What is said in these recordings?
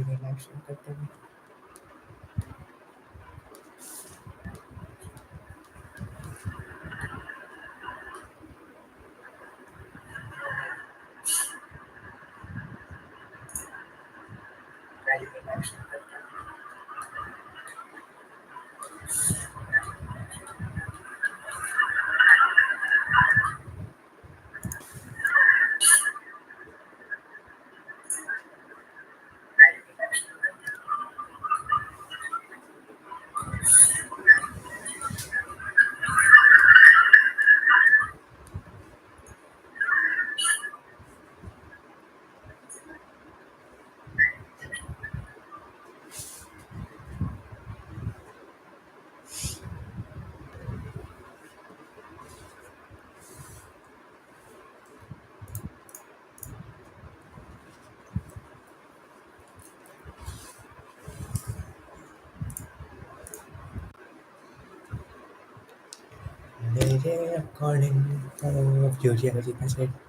Relaxation करते हुए। Very relaxing करते हुए। Very relaxing करते हुए। मेरे अकॉर्डिंग तो फ्यूचर जी का set.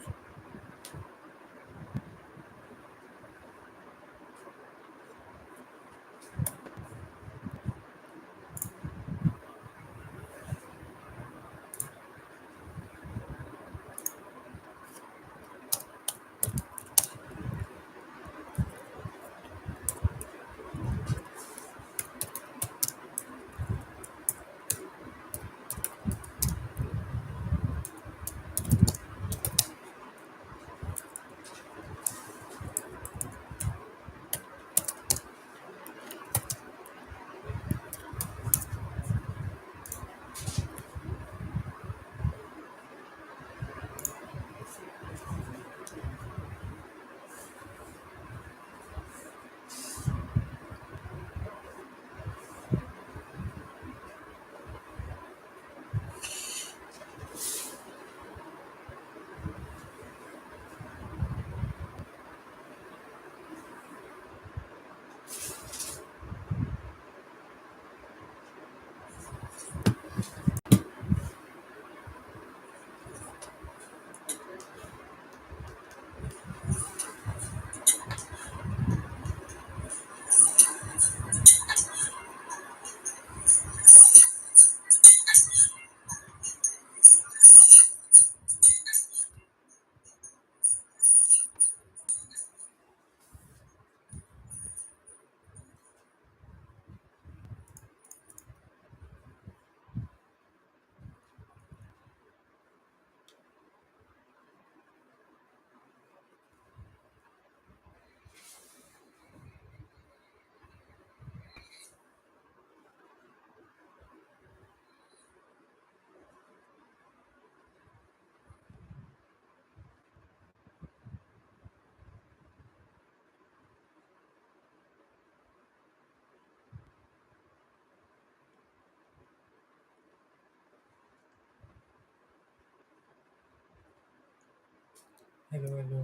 Hello hello.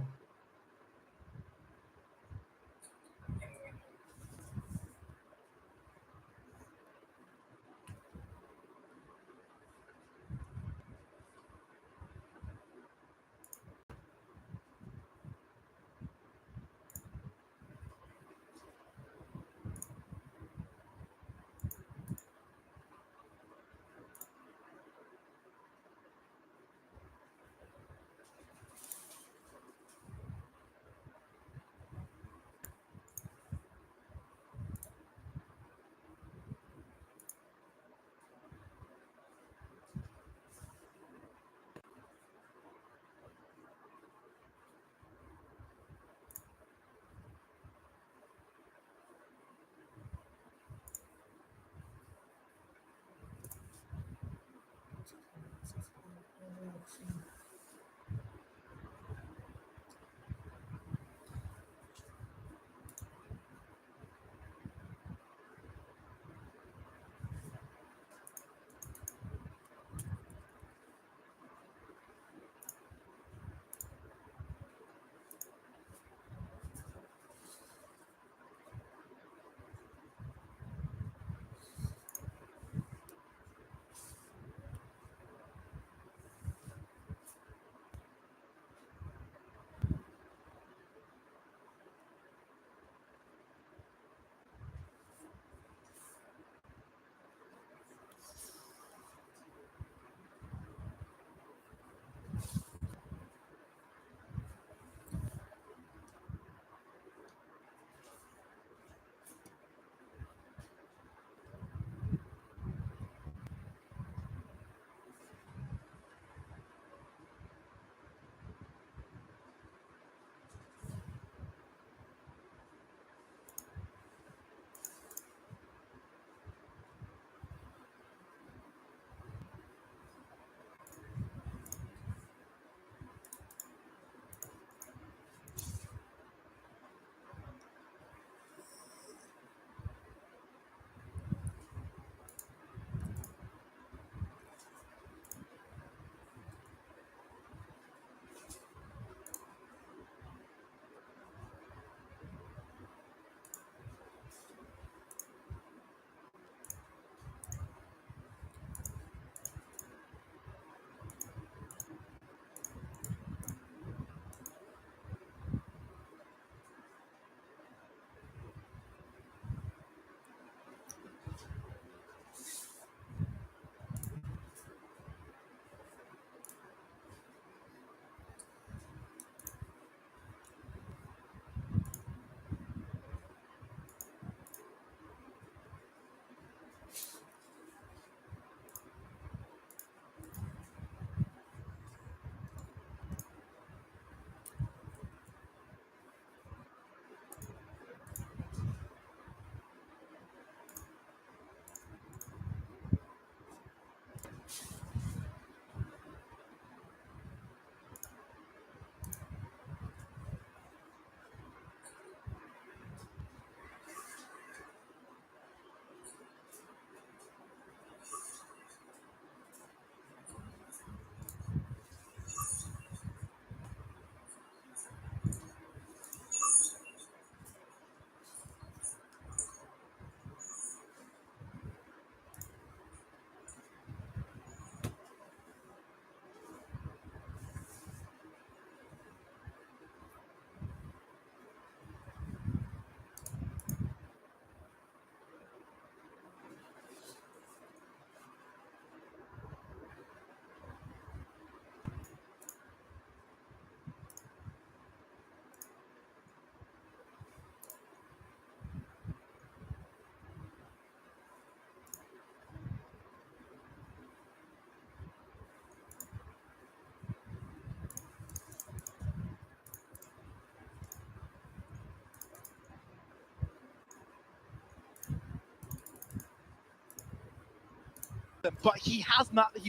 them, but he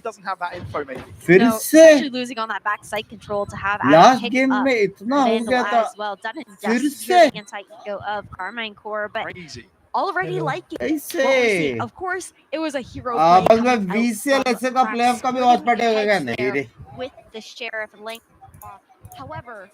doesn't have that info maybe. फिर से especially losing on that backside control to have Adam last pick game up में इतना हो Vandal गया था as well. Done and फिर dusted से here the anti-ego of Carmine Core, but Crazy. already liking what we're कैसे seeing. Of course, it was a hero play बस मैं coming out VCL from ऐसे का प्लेऑफ का भी वॉच splitting पड़ेगा क्या heads नहीं there रे with the Sheriff link. However,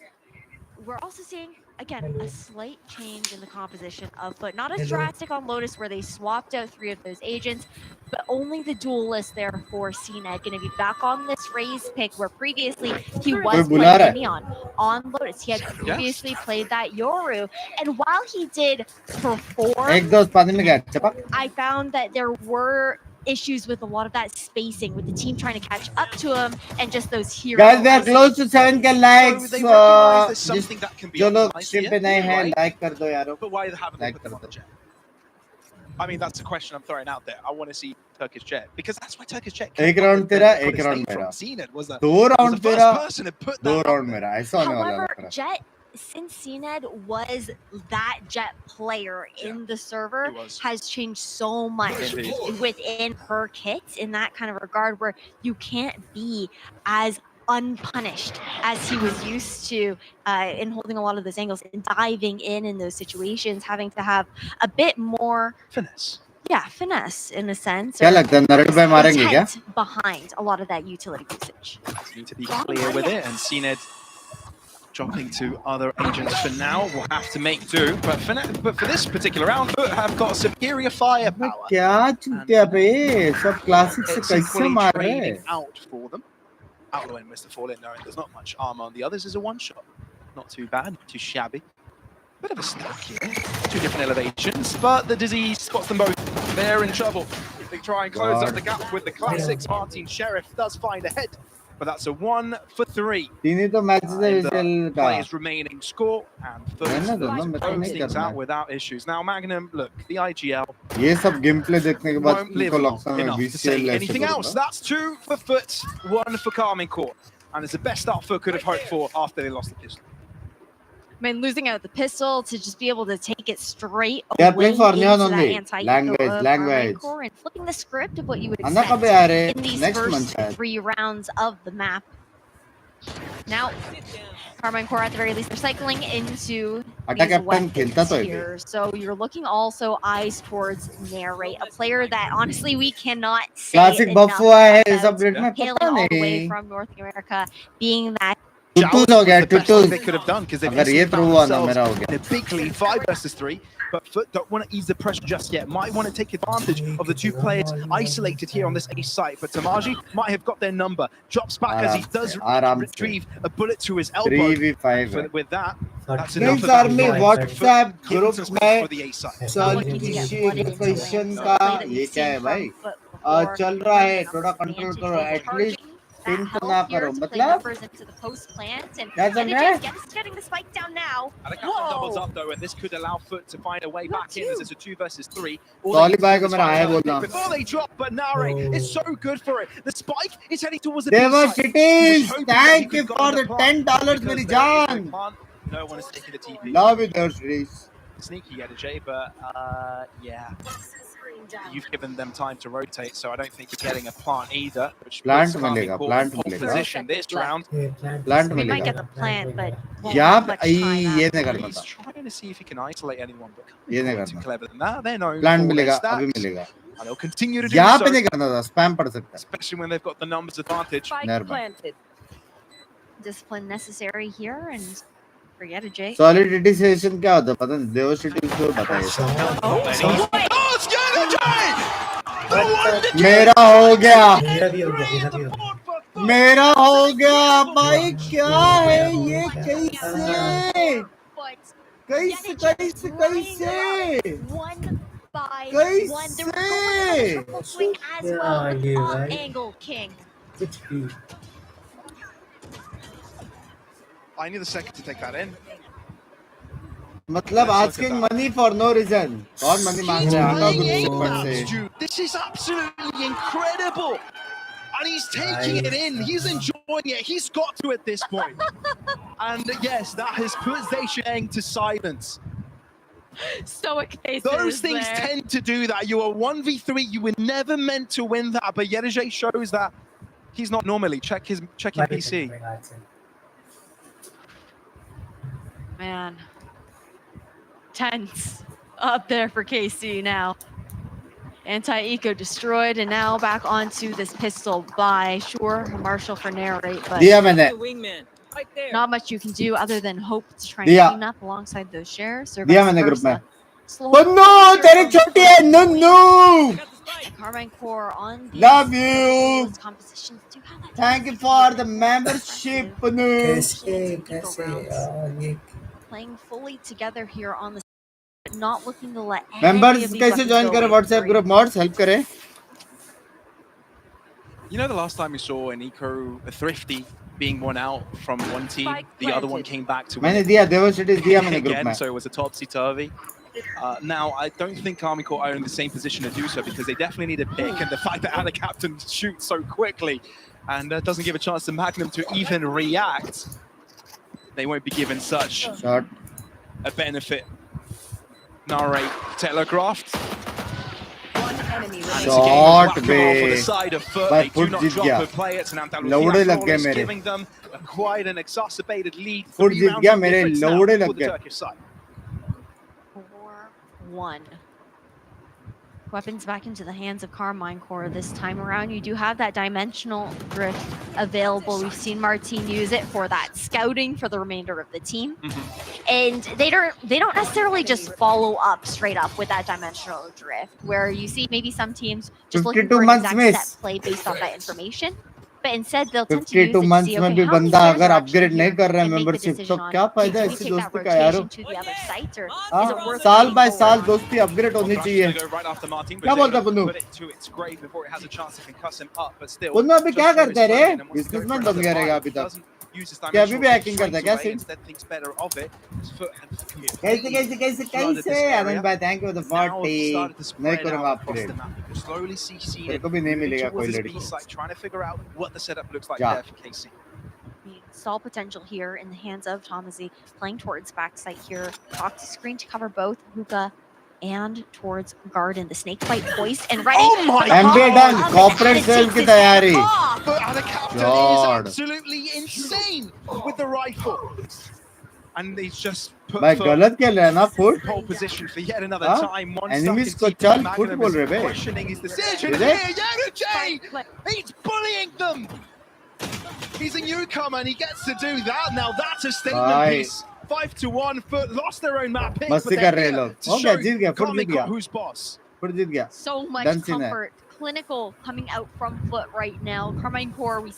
we're also seeing again a slight change in the composition of Foot. Not as drastic on Lotus where they swapped out 3 of those agents, but only the duelist there for CNED going to be back on this raise pick where previously he was playing Neon on Lotus. He had previously played that Yoru, and while he did perform, I found that there were issues with a lot of that spacing, with the team trying to catch up to him, and just those heroes. Guys, we are close to 7k likes. So they recognize there's something that can be जो लोग optimized stream पे here, नए हैं right? Like कर दो यारो. But why haven't they Like put them on कर the दो. jet? I mean, that's a question I'm throwing out there. I want to see Turkish Jet because that's why Turkish Jet. एक round तेरा, एक round मेरा. दो round तेरा, दो round मेरा. ऐसा होने वाला However, है. Jet, since CNED was that Jet player in the server, has changed so much within her kits in that kind of regard where you can't be as unpunished as he was used to in holding a lot of those angles and diving in those situations, having to have a bit more finesse. Yeah, finesse in a sense. क्या लगता है नरक पे मारेंगे क्या? Behind a lot of that utility usage. Need to be clear with it, and CNED dropping to other agents for now. We'll have to make do, but for this particular round, have got superior firepower. क्या चूतिया पे सब classic से कैसे मार रहे हैं? Out for them. Out when Mr. Fall in, knowing there's not much armor on the others, is a one shot. Not too bad, not too shabby. Bit of a stack here. 2 different elevations, but the disease spots them both. They're in trouble. They try and close up the gap with the classics. Martin Sheriff does find a head, but that's a 1 for 3. The players remaining score and close things out without issues. Now Magnum, look, the IGL. ये सब gameplay देखने के बाद उनको लगता है VCL anything else. That's 2 for Foot, 1 for Carmine Core, and it's the best start Foot could have hoped for after they lost the pistol. I mean, losing out the pistol to just be able to take it straight They are away playing for into Neon that only. anti-language and flipping the script of what you would expect in these first 3 rounds of the map. Now, Carmine Core at the very least recycling into these weapons here. So you're looking also eyes towards Narrate, a player that honestly we cannot say enough about, hailing all the way from North America, being that They could have done because they've themselves in a big lead, 5 versus 3. But Foot don't want to ease the pressure just yet. Might want to take advantage of the 2 players isolated here on this A site. But Tamaji might have got their number. Drops back as he does retrieve a bullet to his elbow. 3v5 with that, that's enough of army WhatsApp group में for the A site. solicitation का ये क्या है भाई? चल रहा है, थोड़ा कंट्रोल करो. At least pin तो ना करो. मतलब क्या चल रहा है? Getting the spike down now. Doubles up though, and this could allow Foot to find a way back in as it's a 2 versus 3. Before they drop, but Nare is so good for it. The spike is heading towards the They were cities. Thank you for the $10, Billy John. No one is taking the TP. Love it, those cities. Sneaky J, but yeah. You've given them time to rotate, so I don't think you're getting a plant either. Plant मिलेगा. Position this round. Plant We might get the plant, but ये नहीं करना था. He's trying to see if he can isolate anyone, but ये नहीं too करना. clever than that. They're known Plant for their मिलेगा, stats, अभी मिलेगा. and they'll continue to do यहाँ so. पे नहीं करना था. Spam पड़ सकता है. Especially when they've got the numbers advantage. planted. Discipline necessary here, and forget it, Jay. Solidity session क्या होता है? पता नहीं. Diversity को बताइए. Oh, it's good, Jay! मेरा हो गया. मेरा हो गया. भाई क्या है ये? कैसे? कैसे? कैसे? कैसे? One by one. They're going with a triple swing as well with off angle king. I need a second to take that in. मतलब asking money for no reason. कौन money मांग रहा है? This is absolutely incredible. And he's taking it in. He's enjoying it. He's got to at this point. And yes, that has put Zacian to silence. Stoic faces. Those things there. tend to do that. You are 1v3. You were never meant to win that. But Yerije shows that he's not normally. Check his PC. Man. Tense up there for KC now. Anti-eco destroyed, and now back onto this pistol by Sure Marshall for narrate, but not much you can do other than hope to try and clean up alongside those shares. Or vice versa. No, तेरी छोटी है नुन्नू. Carmine Core on the Love you. compositions do have that. Thank you for the membership. Playing fully together here on the not looking to let Members कैसे join करें WhatsApp group mods help करें. You know the last time we saw an eco, a thrifty being one out from one team, the other one came back to win. मैंने दिया Devastated दिया मैंने group में. So it was a topsy-turvy. Now, I don't think Army Corps are in the same position to do so because they definitely need a pick, and the fact that Ada Captain shoots so quickly and doesn't give a chance to Magnum to even react, they won't be given such a benefit. Narrate telegraphed. Shot for the side of foot. They do not drop a play. It's an Andalusia giving them quite an exacerbated lead. 3 rounds of difference now for the Turkish side. 4-1. Weapons back into the hands of Carmine Core this time around. You do have that dimensional drift available. We've seen Martin use it for that scouting for the remainder of the team. And they don't necessarily just follow up straight up with that dimensional drift, where you see maybe some teams just looking for an exact set play based on that information. But instead they'll tend to use it to see, okay, how many players are actually here and make the decision on, okay, do we take that rotation to the other site, or is it worth साल by going साल forward? दोस्ती upgrade होनी चाहिए. क्या बोलता पुन्नू? पुन्नू अभी क्या करता है रे? बिजनेसमैन बन गया रहेगा अभी तक. क्या अभी भी हैकिंग करता है क्या सीन? कैसे आनंद भाई थैंक यू फॉर द 40. नहीं करूंगा अपग्रेड. तेरे को भी नहीं मिलेगा कोई लड़की. जा. Stall potential here in the hands of Tomazi, playing towards backside here. Fox screen to cover both Hookah and towards Garden. The snake bite poised and ready. Oh my MBA done. Corporate sale की तैयारी. The captain is absolutely insane with the rifle. And he's just put भाई गलत क्या लेना foot? pole position for yet another time. One Enemies stuck को in TP. चल foot Magnum बोल is रहे बे. questioning his decision Is here. it? Yerije! He's bullying them. He's a newcomer and he gets to do that. Now that's a statement piece. 5-1. Foot lost their own map pick. मस्ती कर रहे लोग. हो गया जीत गया foot जीत गया. Who's boss? Foot जीत गया. So much comfort, clinical coming out from Foot right now. Carmine Core, we've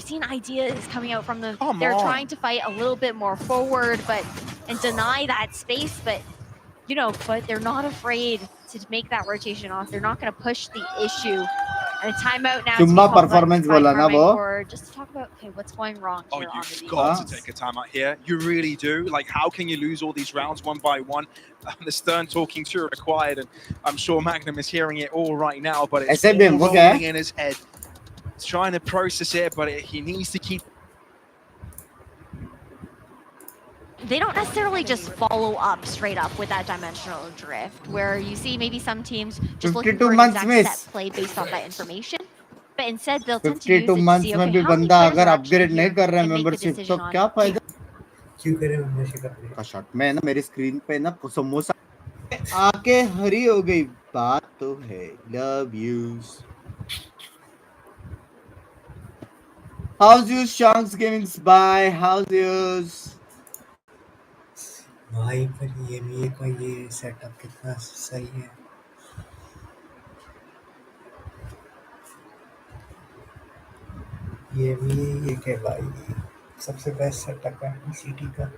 seen ideas coming out from them. They're trying to fight a little bit more forward, and deny that space. But you know, Foot, they're not afraid to make that rotation off. They're not going to push the issue. And a timeout now. चुम्मा performance बोला ना वो. Just to talk about what's going wrong here on the you've got to take a timeout here. You really do. Like, how can you lose all these rounds one by one? The stern talking to required, and I'm sure Magnum is hearing it all right now. But it's all rolling in his head. He's trying to process it, but he needs to keep. They don't necessarily just follow up straight up with that dimensional drift, where you see maybe some teams just looking for an exact set play based on that information. But instead they'll tend to use it to see, okay, how many players are actually here and make the decision on, क्या फायदा? क्यों करे membership upgrade? का shot में ना मेरी screen पे ना समोसा आके हरी हो गई. बात तो है. Love yous. How's you Shanks Gaming by? How's yours? भाई पर EMEA का ये सेटअप कितना सही है. EMEA ये क्या भाई सबसे बेस्ट सेटअप है सिटी का.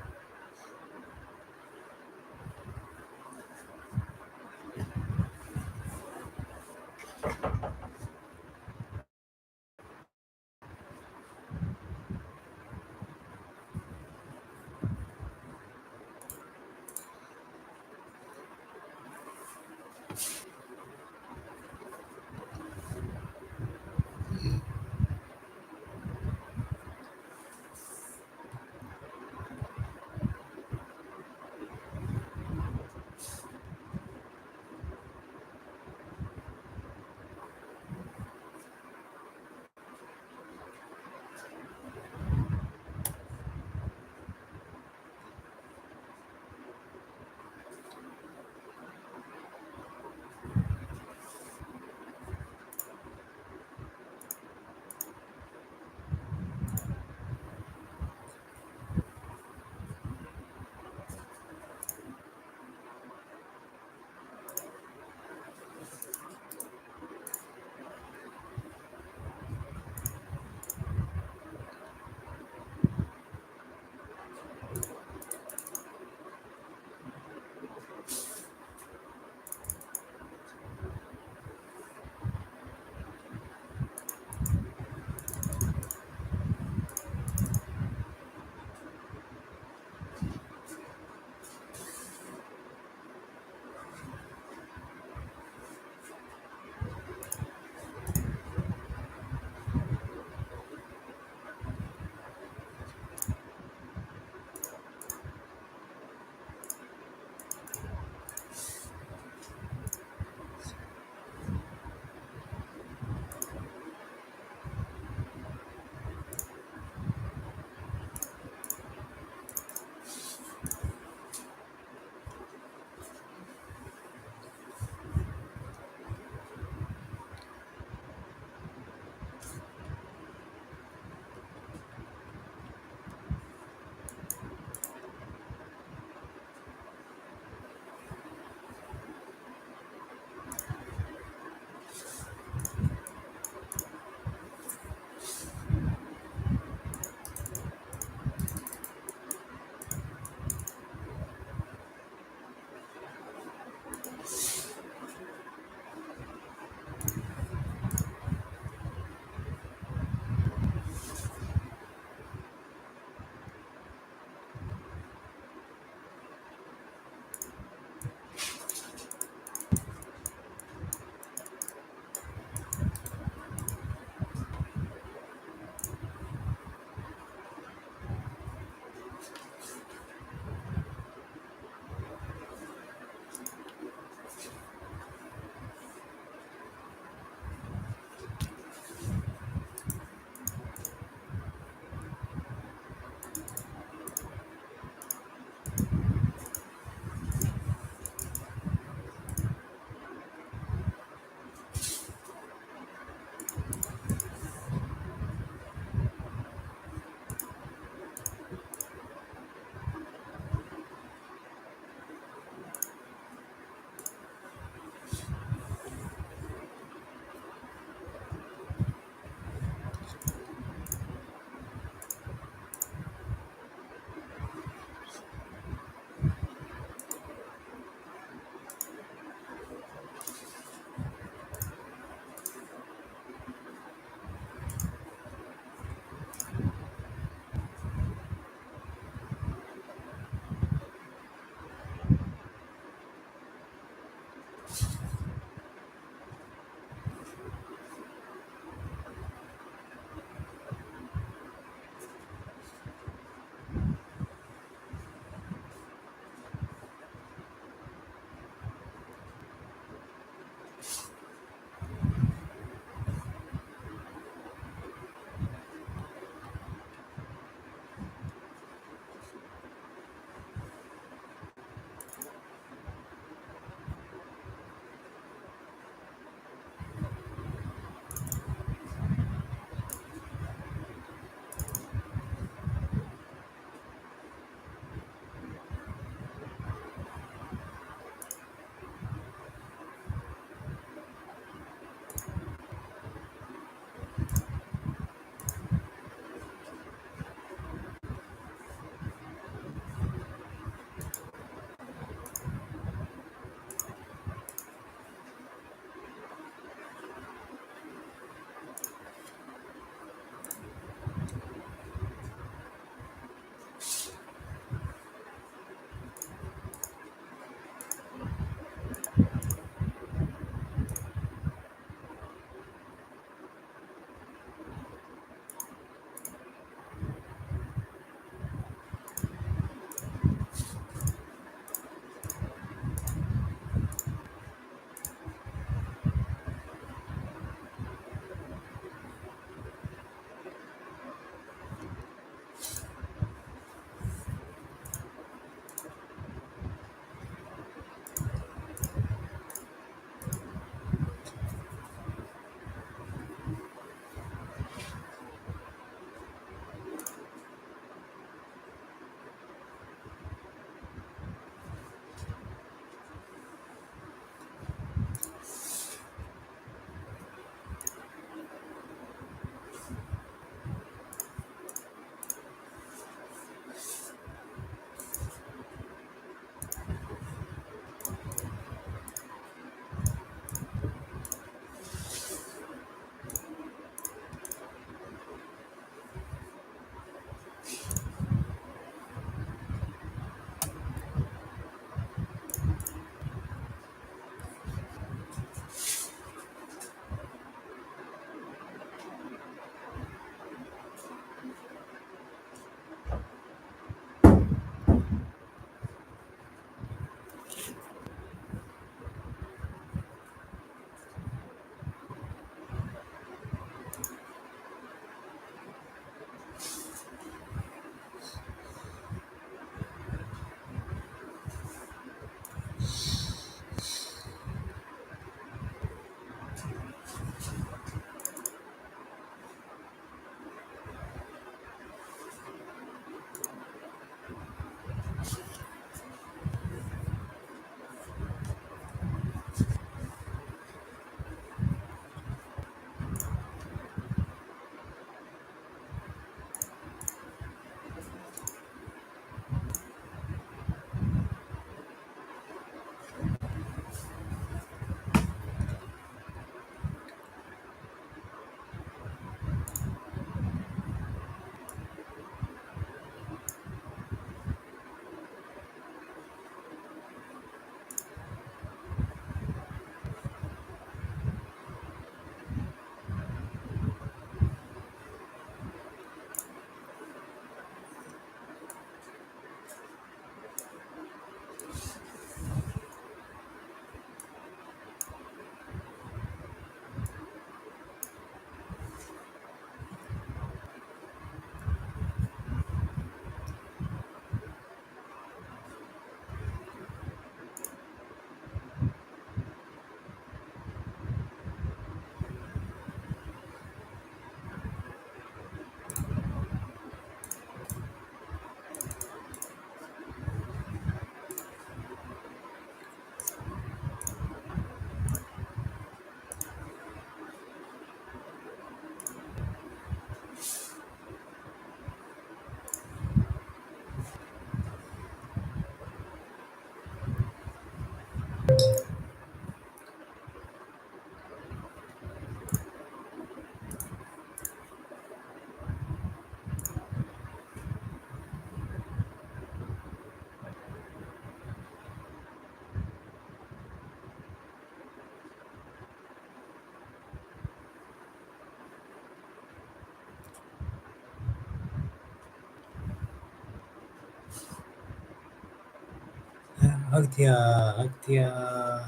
हक दिया, हक दिया,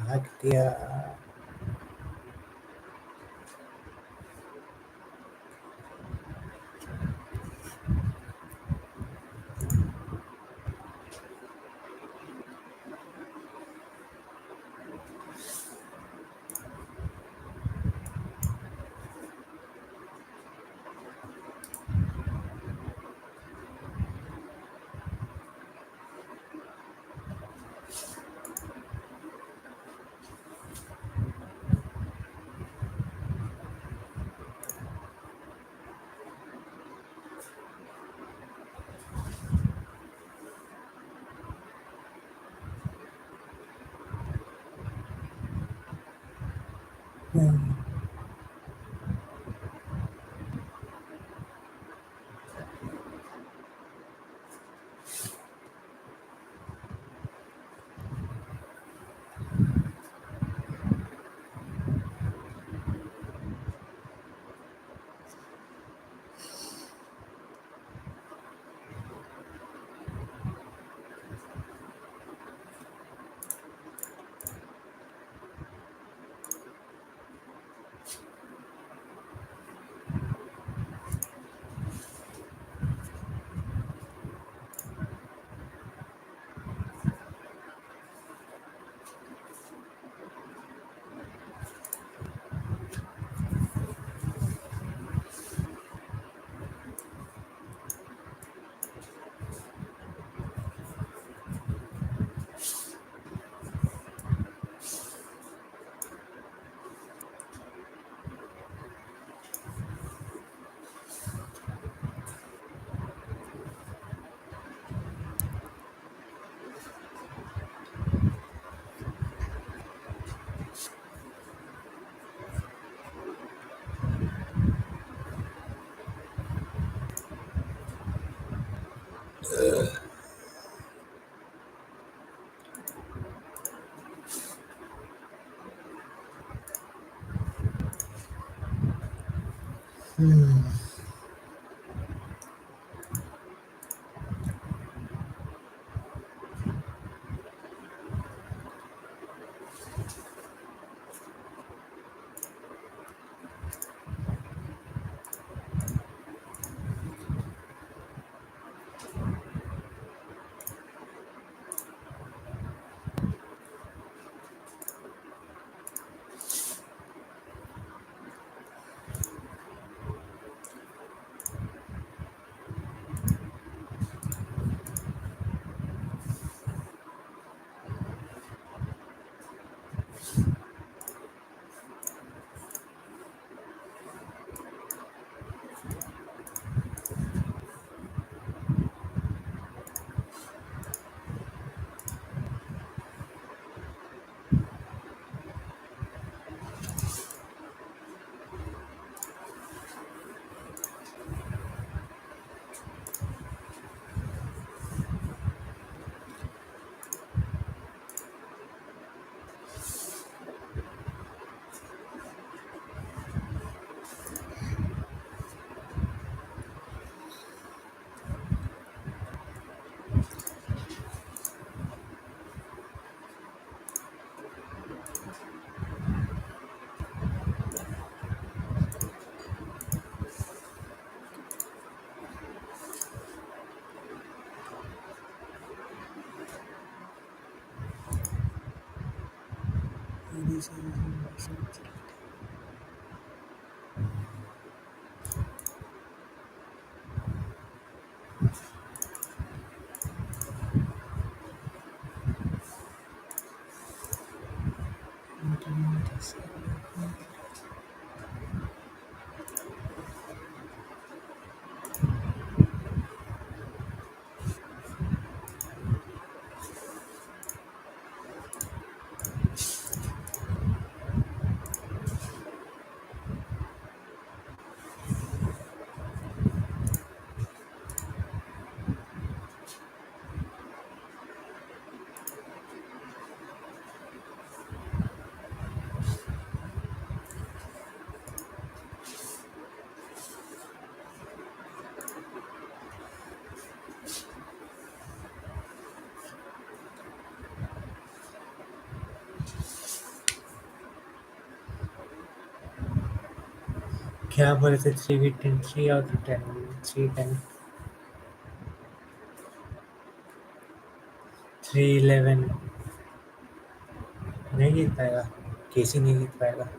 हक दिया। क्या बोले थे 3 3 आउट ऑफ 10 3 10 3 11 नहीं जीत पाएगा केसी नहीं जीत पाएगा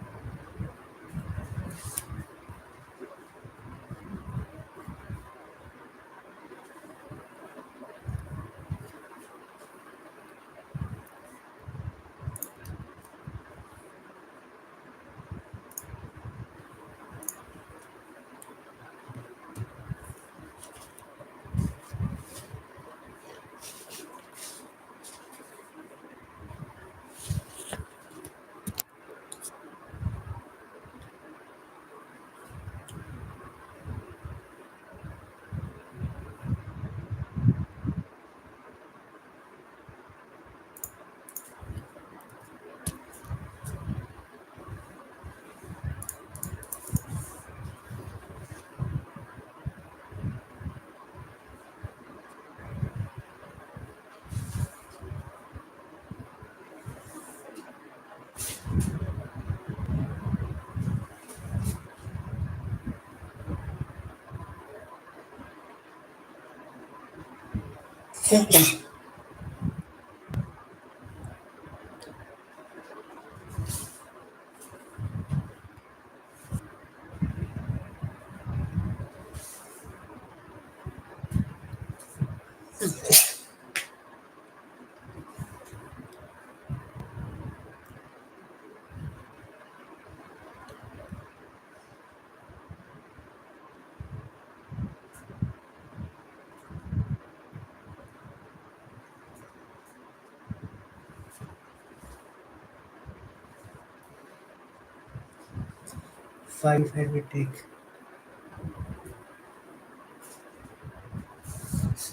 5 I will take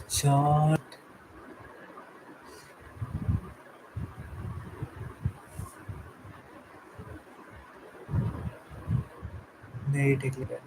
shot नहीं टेक लिया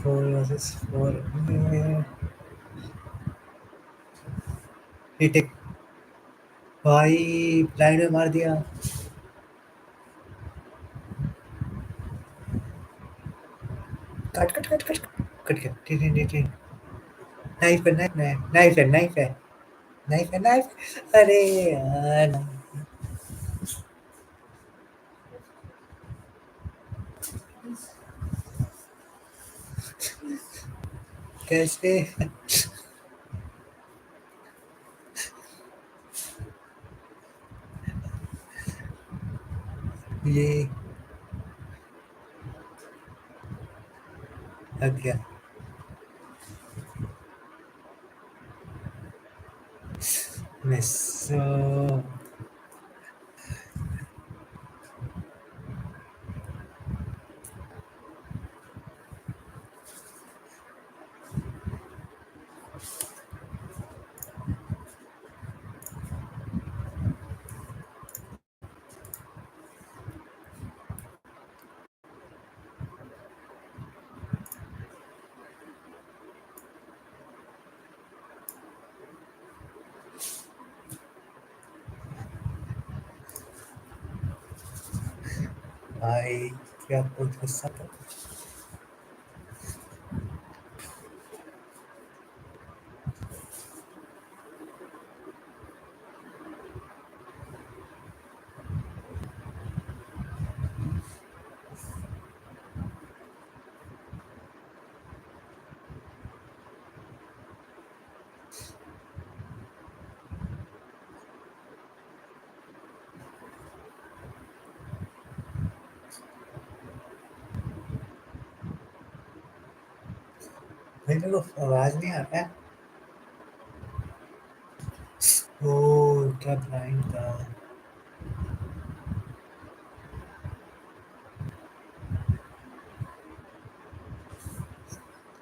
4 versus 4 टेक भाई ब्लाइंड में मार दिया cut cut cut cut cut cut ठीक नाइफ है नाइफ है नाइफ है नाइफ है नाइफ है नाइफ अरे यार कैसे ये लग गया मिस भाई क्या कुछ गुस्सा था। मेरे को आवाज नहीं आता है। ओ क्या ब्लाइंड था।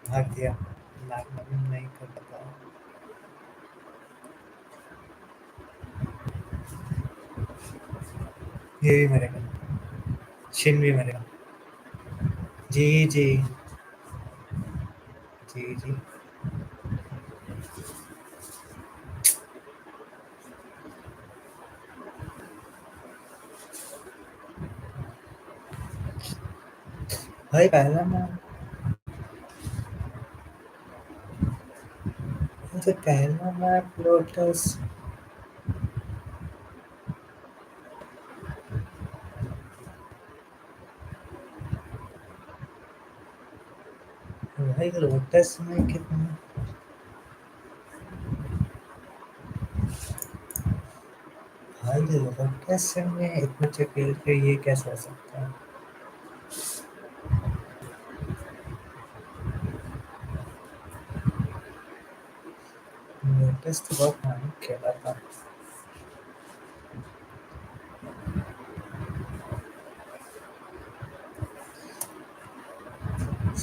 भाग दिया। नहीं कर पाता। ये भी मरेगा। शिन भी मरेगा। जी जी जी जी। भाई पहला मैच मुझे पहला मैच लोटस भाई लोटस में कितना भाई लोटस में इतना अच्छा खेल के ये कैसे हो सकता है। लोटस तो बहुत मार खेला था।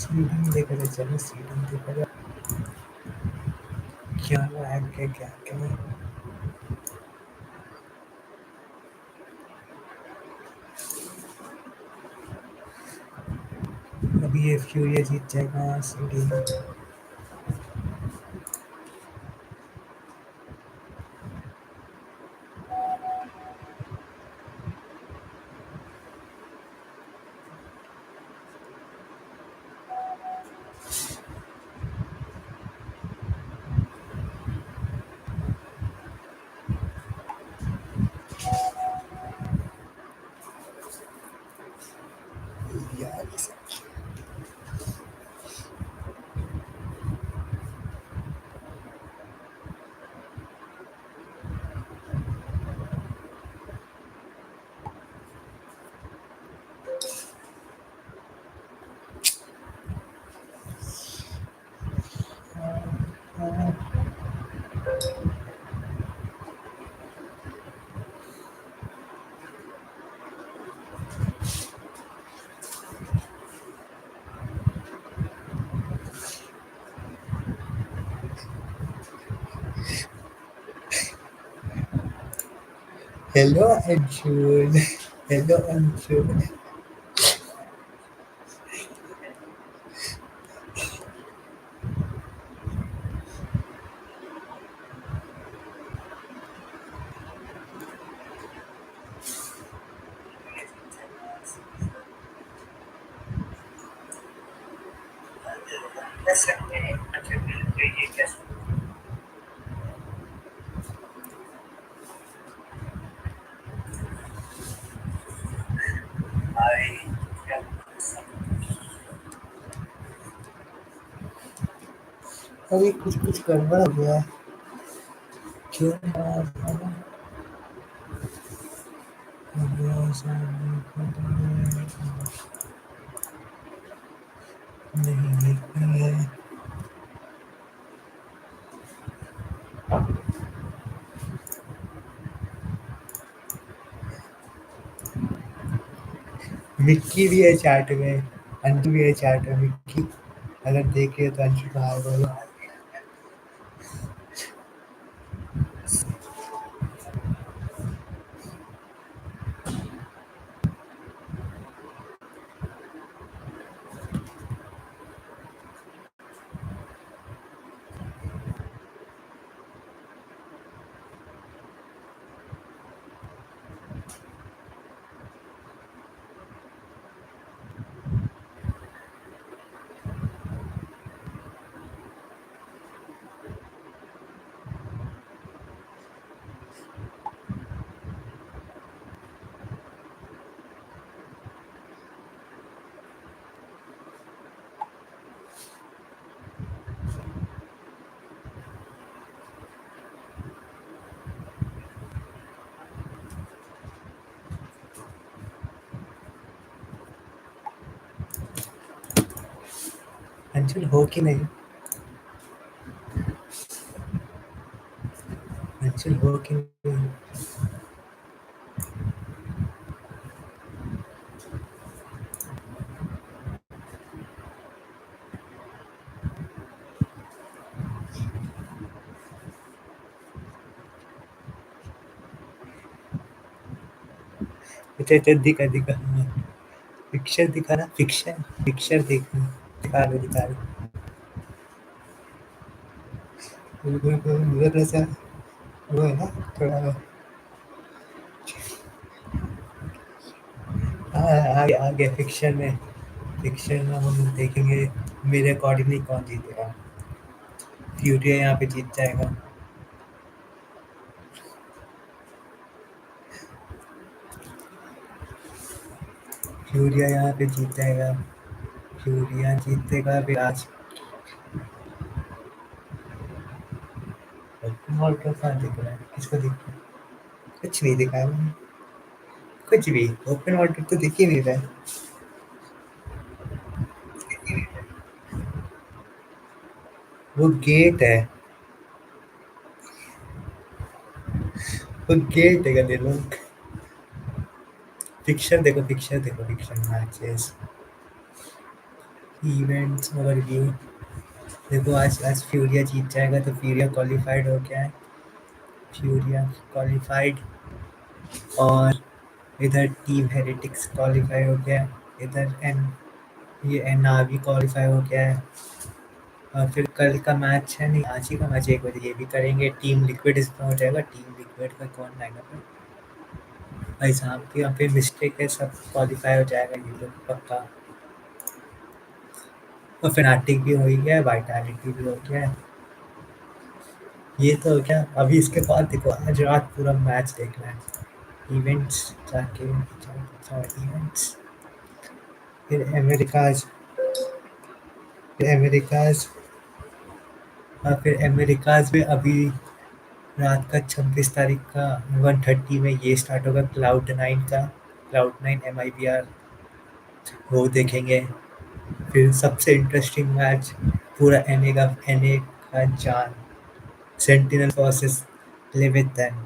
सीडिंग देखा चलो सीडिंग देखा क्या लैग है क्या क्या। अभी ये फ्यूरिया जीत जाएगा सीडिंग। यार हेलो अंशुल। हेलो अंशुल। अभी कुछ कुछ गड़बड़ हो गया है। क्यों नहीं नहीं है। विक्की भी है चैट में। अंशु भी है चैट में। विक्की अगर देखे तो अंशु का हाल बोलो। अंशुल हो कि नहीं? अंशुल हो कि नहीं? अच्छा दिखा दिखा, पिक्चर दिखा ना, पिक्चर देखना, दिखा दो। थोड़ा सा वो है ना, थोड़ा आ गया फिक्शन में हम देखेंगे मेरे अकॉर्डिंगली कौन जीतेगा। फ्यूरिया यहाँ पे जीत जाएगा। फ्यूरिया यहाँ पे जीत जाएगा। फ्यूरिया जीतेगा फिर आज। और क्या कहाँ दिख रहा है, किसको दिख रहा है? कुछ नहीं दिखा है मैंने। कुछ भी ओपन वाटर तो दिख ही नहीं रहा है। वो गेट है, वो गेट है गधे लोग। Picture matches events overview. देखो आज आज फ्यूरिया जीत जाएगा तो फ्यूरिया क्वालिफाइड हो गया है। फ्यूरिया क्वालिफाइड। और इधर टीम हेरेटिक्स क्वालिफाई हो गया है। इधर एन ये एनआरवी क्वालिफाई हो गया है। और फिर कल का मैच है, नहीं आज ही का मैच 1 बजे ये भी करेंगे। टीम लिक्विड इसमें हो जाएगा। टीम लिक्विड का कौन लाइनअप है भाई साहब? यहाँ पे मिस्टेक है, सब क्वालिफाई हो जाएगा ये लोग पक्का। और फिनाटिक भी हो ही गया है, वाइटालिटी भी हो गया है। ये तो हो गया। अभी इसके बाद देखो आज रात पूरा मैच देखना है। इवेंट्स जाके इवेंट्स, फिर अमेरिकाज, फिर अमेरिकाज, और फिर अमेरिकाज में अभी रात का 26 तारीख का 1:30 में ये स्टार्ट होगा क्लाउड 9 का। क्लाउड 9 MIBR वो देखेंगे। फिर सबसे इंटरेस्टिंग मैच पूरा एन ए का जान, सेंटिनल वर्सेस लेविथन,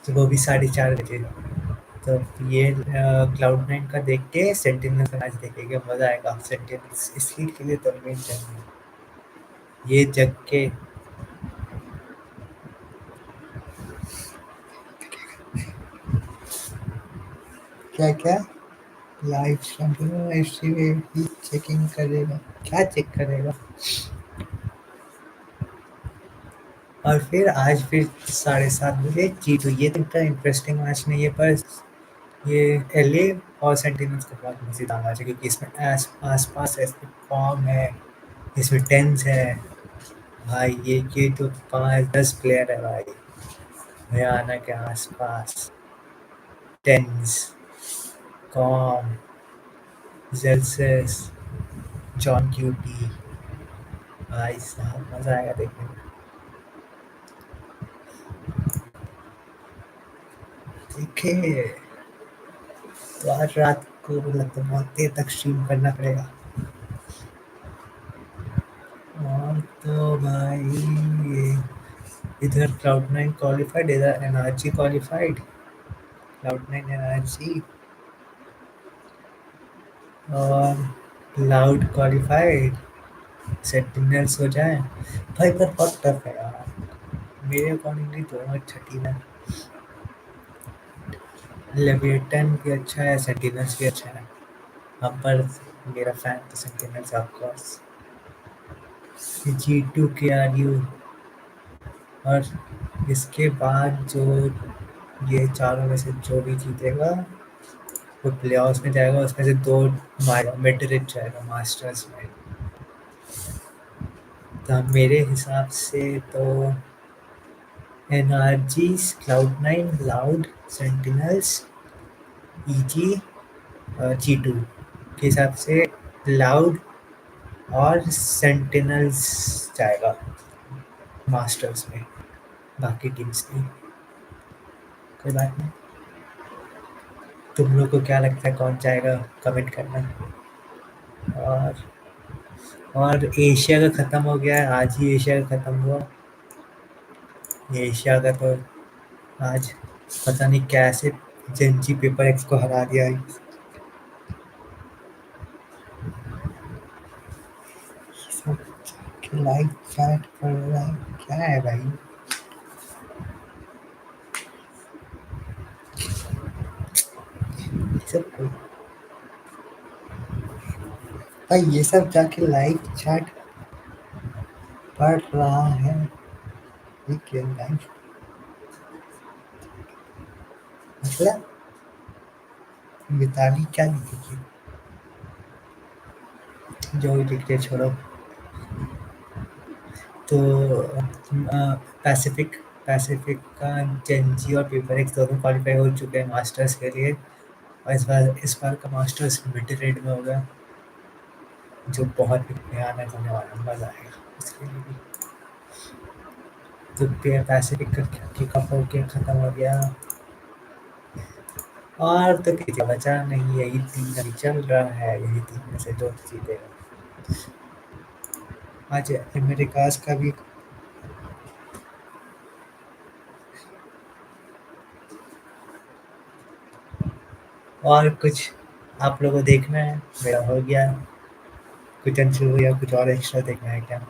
तो वो भी 4:30 बजे। तो ये क्लाउड 9 का देख के सेंटिनल का मैच देखेंगे, मज़ा आएगा। सेंटिनल्स इस लीग के लिए तो मेन चाहिए ये जग के। क्या क्या लाइव स्ट्रीम चेकिंग करेगा, क्या चेक करेगा? और फिर आज फिर 7:30 बजे G2। ये तो इतना इंटरेस्टिंग मैच नहीं है, पर ये एलए और सेंटिनल्स को बहुत मज़ेदार मैच है क्योंकि इसमें आस पास ऐसे फॉर्म है, इसमें टेंस है भाई। ये तो 5-10 प्लेयर है भाई, भयानक है। आस पास टेंस, कॉम, जेल्सिस, जॉन क्यूटी, भाई साहब मज़ा आएगा देखने में। देखे तो आज रात को मतलब तो बहुत देर तक स्ट्रीम करना पड़ेगा। और तो भाई इधर क्लाउड 9 क्वालिफाइड, इधर एनआरजी क्वालिफाइड। क्लाउड 9 एनआरजी और क्लाउड क्वालिफाइड, सेंटिनल्स हो जाए भाई। पर बहुत टफ है यार, मेरे अकॉर्डिंगली दोनों अच्छा टीम है। लेविएटन भी अच्छा है, सेंटिनल्स भी अच्छा है। हम पर मेरा फैन तो sentinels of course. G2 KRU। और इसके बाद जो ये चारों में से जो भी जीतेगा वो प्लेऑफ्स में जाएगा। उसमें से 2 मेडरिड जाएगा मास्टर्स में। तो मेरे हिसाब से तो NRG, cloud 9, loud, sentinels, easy, G2 के हिसाब से लाउड और सेंटिनल्स जाएगा मास्टर्स में। बाकी टीम्स नहीं, कोई बात नहीं। तुम लोग को क्या लगता है कौन जाएगा, कमेंट करना। और और एशिया का खत्म हो गया है, आज ही एशिया का खत्म हुआ। एशिया का तो आज पता नहीं कैसे जेनजी पेपर एक्स को हरा दिया है। सब लाइक चैट कर रहा है, क्या है भाई? सब भाई ये सब जाके लाइक चैट पढ़ रहा है, ये क्या लाइक मतलब मिताली क्या लिखेगी? जो भी लिखते छोड़ो। तो पैसिफिक पैसिफिक का जेनजी और पेपर एक्स दोनों क्वालिफाई हो चुके हैं मास्टर्स के लिए, और इस बार का मास्टर्स मिड रेट में होगा, जो बहुत भयानक होने वाला है, मजा आएगा उसके लिए भी। तो पैसिफिक का किक ऑफ होके खत्म हो गया, और तो किसी बचा नहीं, यही तीन अभी चल रहा है, यही तीन में से दो जीतेगा। आज अमेरिकाज का भी और कुछ आप लोगों को देखना है? मेरा हो गया, कुछ अंशु हो या कुछ और एक्स्ट्रा देखना है क्या?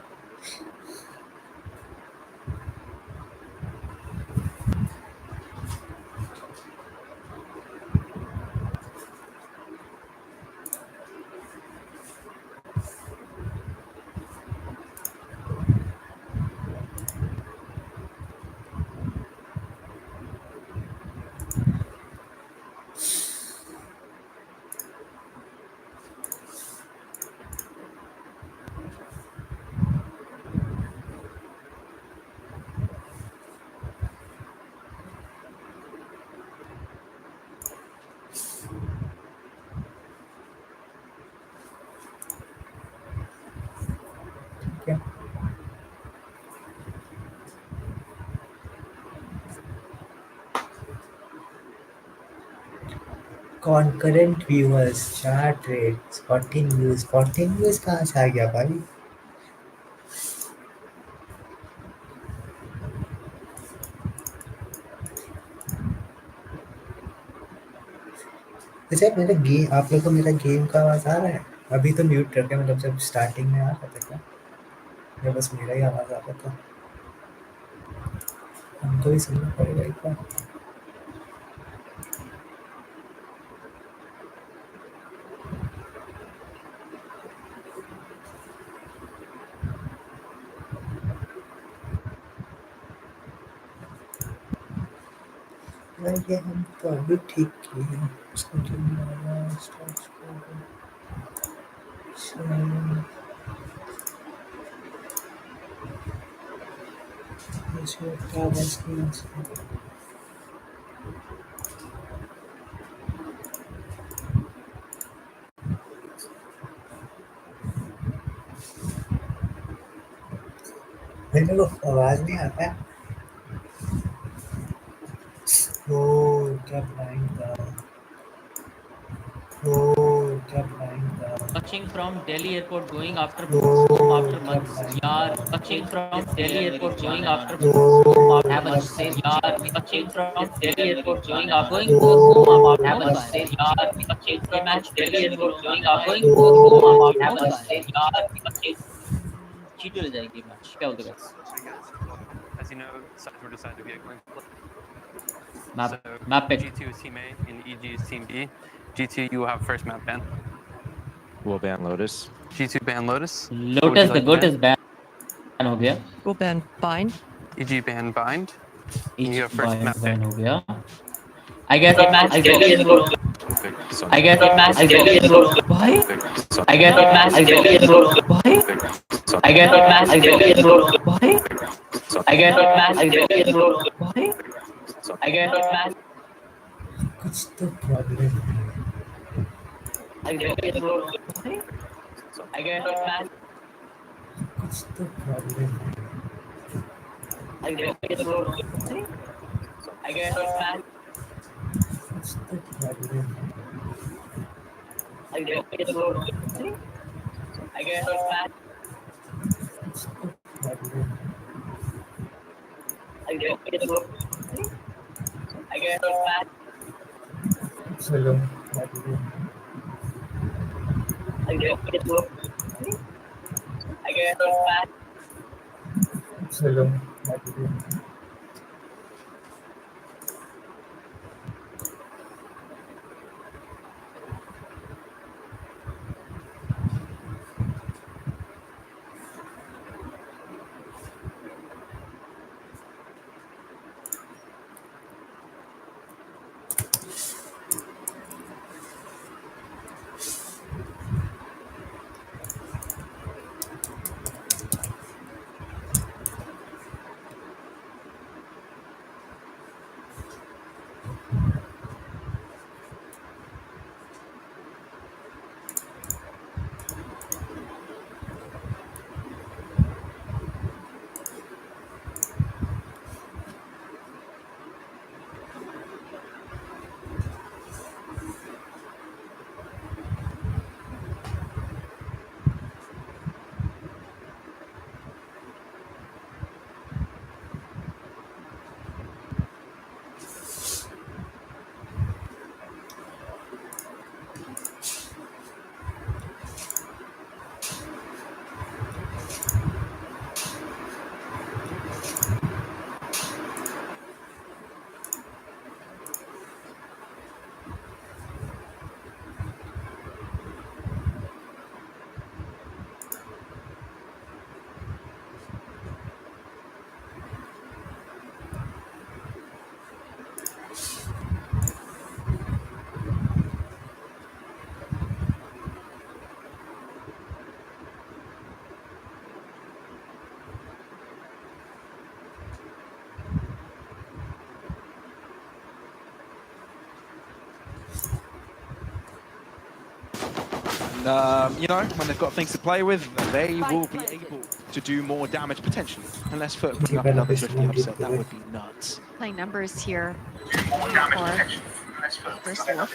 क्या concurrent viewers, chart rates, 14 views कहाँ से आ गया भाई? अच्छा मेरा गेम, आप लोग को मेरा गेम का आवाज आ रहा है? अभी तो म्यूट करके, मतलब जब स्टार्टिंग में आ रहा था क्या, या बस मेरा ही आवाज आ रहा था? हमको भी सुनना पड़ेगा एक बार। ये हम तो अभी ठीक किए हैं, उसको जो बनाना स्टार्ट करो। इसमें क्या बस नहीं मेरे को आवाज नहीं आता है। ओ क्या ब्लाइंड था, ओ क्या ब्लाइंड था, Watching from Delhi airport going after ओ home after क्या months. ब्लाइंड यार था, watching from Delhi airport going after ओ home after क्या months. ब्लाइंड यार था, watching from Delhi airport going after ओ home after क्या months. ब्लाइंड था, यार watching from match Delhi airport going after ओ home after क्या months. ब्लाइंड था। यार watching cheat हो जाएगी match. क्या बोलते guys? As you know, sides were decided to be a coin flip. Map So map pick. G2 is team A and EG is team B. G2, you will have first map ban. We'll ban Lotus. G2 ban Lotus. What would you Lotus the like to goat ban? is ban हो गया. We'll ban bind. EG ban bind. And Each you have first map pick. ban हो गया. I guess match Delhi airport. Pick I Sunny. guess match Delhi airport. Why? Pick Sunny. I guess match Delhi airport. Why? Pick Sunny. I guess match Delhi airport. Why? Sunny. I guess match Delhi airport. Why? Sunny. I guess match कुछ तो problem है, Delhi airport. Why? I guess match कुछ तो problem है, Delhi airport. Why? I guess match कुछ तो problem है। Delhi airport. Why? Hello. Hello. You know, when they've got things to play with, they will be able to do more damage potentially. Unless for putting up another Thrifty upset, that would be nuts. Playing numbers here. First look.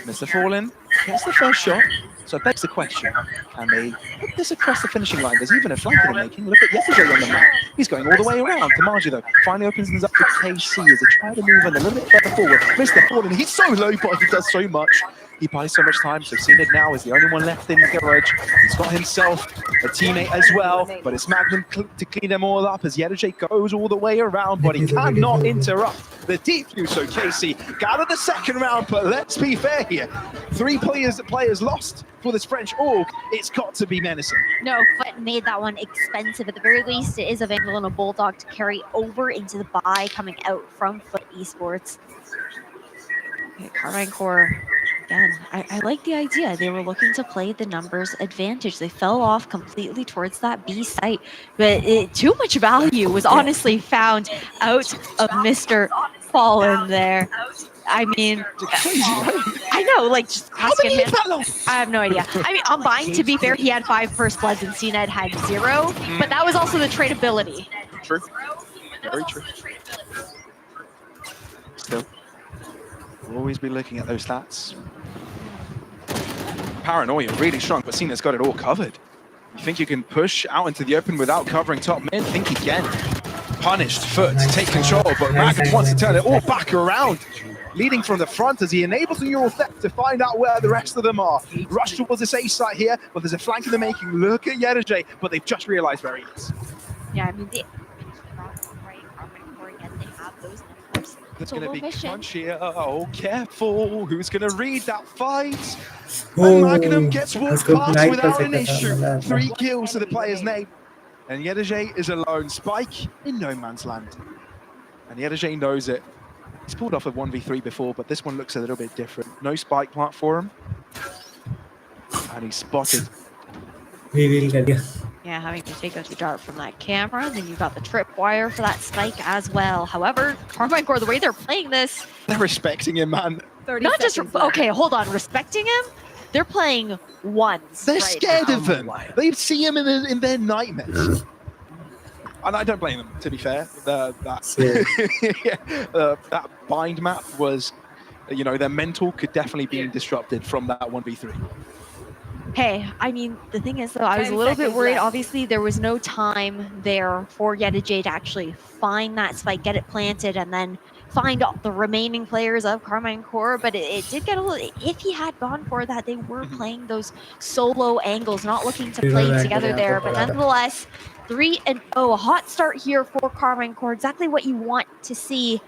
Mr. Fallen gets the first shot, so it begs the question, can they put this across the finishing line? There's even a flank in the making. Look at Yesterday on the map. He's going all the way around. Kamaji, though, finally opens things up for KC as they try to move on a little bit further forward. Mr. Fallen, he's so low, but he does so much. He buys so much time, so Cena now is the only one left in the garage. He's got himself a teammate as well, but it's Magnum to clean them all up as Yedajay goes all the way around, but he cannot interrupt the defuse. So KC gather the second round, but let's be fair here. 3 players lost for this French org. It's got to be menacing. No, Foot made that one expensive. At the very least, it is a Vandal and a Bulldog to carry over into the buy coming out from Foot Esports. Okay, Carmine Core. Again, I like the idea. They were looking to play the numbers advantage. They fell off completely towards that B site, but too much value was honestly found out of Mr. Fallen there. I mean, I know, like, just asking him. I have no idea. I mean, on buying, to be fair, he had 5 first bloods and CNED had 0, but that was also the tradability. True. Very true. Still, we'll always be looking at those stats. Paranoia really strong, but Cena's got it all covered. You think you can push out into the open without covering top mid? Think again. Punished Foot to take control, but Magnum wants to turn it all back around. Leading from the front as he enables the neural theft to find out where the rest of them are. Rush towards this A site here, but there's a flank in the making. Look at Yedajay, but they've just realized where he is. Yeah, I mean, they have those numbers. There's going to be crunch here. Oh, careful. Who's going to read that fight? Oh, And Magnum gets walked past nice without an perfect. issue. 3 kills to the player's name. And Yedajay is alone. Spike in no man's land. And Yedajay knows it. He's pulled off a 1v3 before, but this one looks a little bit different. No spike plant for him. And he's spotted. We will get you. Yeah, having to take out the dart from that camera, and then you've got the tripwire for that spike as well. However, Carmine Core, the way they're playing this, They're respecting him, man. not just okay, hold on, respecting him. They're playing ones. They're right scared now. of him. They see him in their nightmares. And I don't blame them, to be fair. That bind map was, you know, their mental could definitely be disrupted from that 1v3. Hey, I mean, the thing is, though, I was a 10 little bit seconds worried. left. Obviously, there was no time there for Yedijay to actually find that spike, get it planted, and then find all the remaining players of Carmine Core. But it did get a little... If he had gone for that, they were playing those solo angles, not looking to play together there. But nonetheless, 3-0, a hot start here for Carmine Core. Exactly what you want to see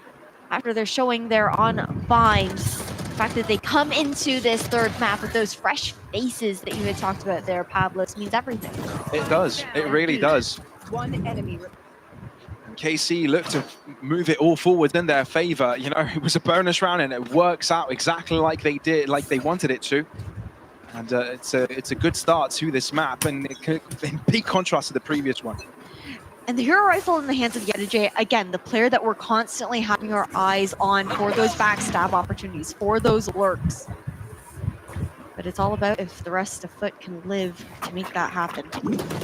after they're showing their on bind. The fact that they come into this third map with those fresh faces that you had talked about there, Pavlos, means everything. It does. It really does. One enemy. KC looked to move it all forward in their favor. You know, it was a bonus round and it works out exactly like they did, like they wanted it to. And it's a good start to this map, and in big contrast to the previous one. And the hero rifle in the hands of Yedijay, again, the player that we're constantly having our eyes on for those backstab opportunities, for those lurks. But it's all about if the rest of Foot can live to make that happen.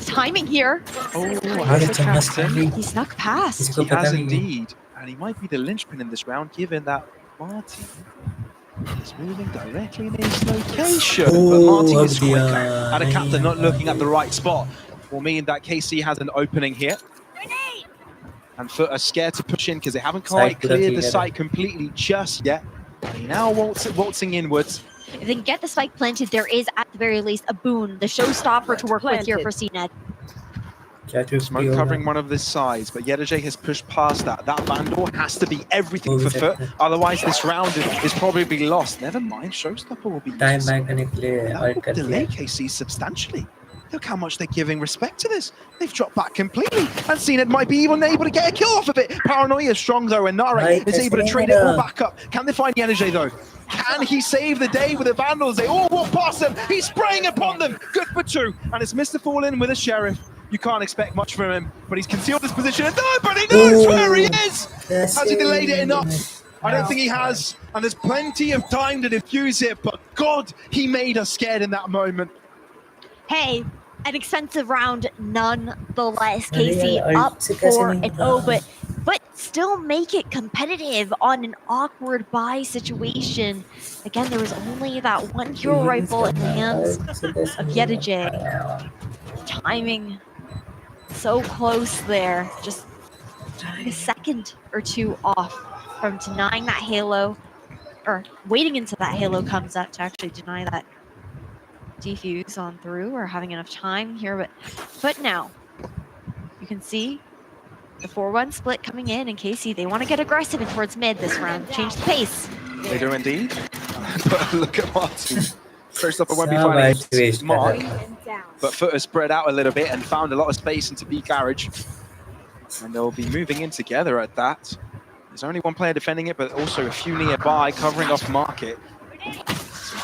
Timing here. He snuck past. He has indeed. And he might be the linchpin in this round, given that Martin is moving directly in his location. But Martin is quicker. And a captain not looking at the right spot will mean that KC has an opening here. And Foot are scared to push in because they haven't quite cleared the site completely just yet. And now waltzing inwards. If they can get the spike planted, there is at the very least a boon, the showstopper to work with here for CNED. Smoke covering one of the sides, but Yedijay has pushed past that. That Vandal has to be everything for Foot, otherwise this round is probably lost. Never mind, showstopper will be used. That will delay KC substantially. Look how much they're giving respect to this. They've dropped back completely. And CNED might be even able to get a kill off of it. Paranoia is strong though, and Nare is able to trade it all back up. Can they find Yedijay though? Can he save the day with the Vandals? They all walk past him. He's spraying upon them. Good for two. And it's Mr. Fallen with a Sheriff. You can't expect much from him, but he's concealed his position. And nobody knows where he is. Has he delayed it enough? I don't think he has. And there's plenty of time to defuse it, but God, he made us scared in that moment. Hey, an expensive round nonetheless. KC up 4-0, but still make it competitive on an awkward buy situation. Again, there was only that one hero rifle in the hands of Yedijay. Timing so close there, just a second or two off from denying that halo, or waiting until that halo comes up to actually deny that defuse on through, or having enough time here. But now you can see the 4-1 split coming in KC. They want to get aggressive and towards mid this round, change the pace. They do indeed. But look at Martin. First up, it won't be finding Mark, but Foot has spread out a little bit and found a lot of space into B garage, and they'll be moving in together at that. There's only one player defending it, but also a few nearby covering off market.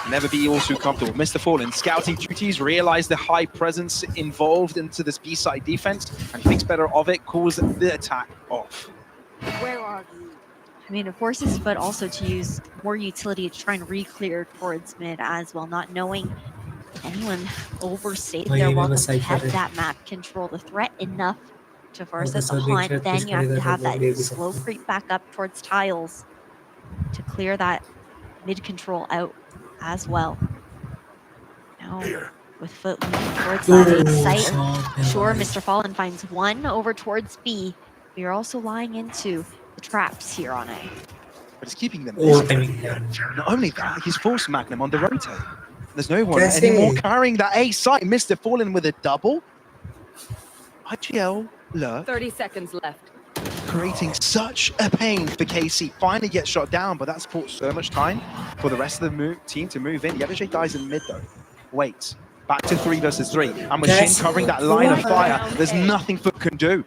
Never be all too comfortable. Mr. Fallen, scouting duties, realize the high presence involved into this B-side defense, and he thinks better of it, calls the attack off. Where are you? I mean, it forces Foot also to use more utility to try and re-clear towards mid as well, not knowing anyone overstayed there while they had that map control the threat enough to force us to hunt. Then you have to have that slow creep back up towards tiles to clear that mid control out as well. Now, with Foot moving towards that A site, sure, Mr. Fallen finds one over towards B. We are also lying into the traps here on A. But it's keeping them busy. Not only that, he's forced Magnum on the rotate. There's no one anymore carrying that A site. Mr. Fallen with a double. IGL lurk. 30 seconds left. Creating such a pain for KC. Finally gets shot down, but that's brought so much time for the rest of the team to move in. Yedijay dies in mid though. Wait. Back to 3 versus 3. And with Shin covering that line of fire, there's nothing Foot can do.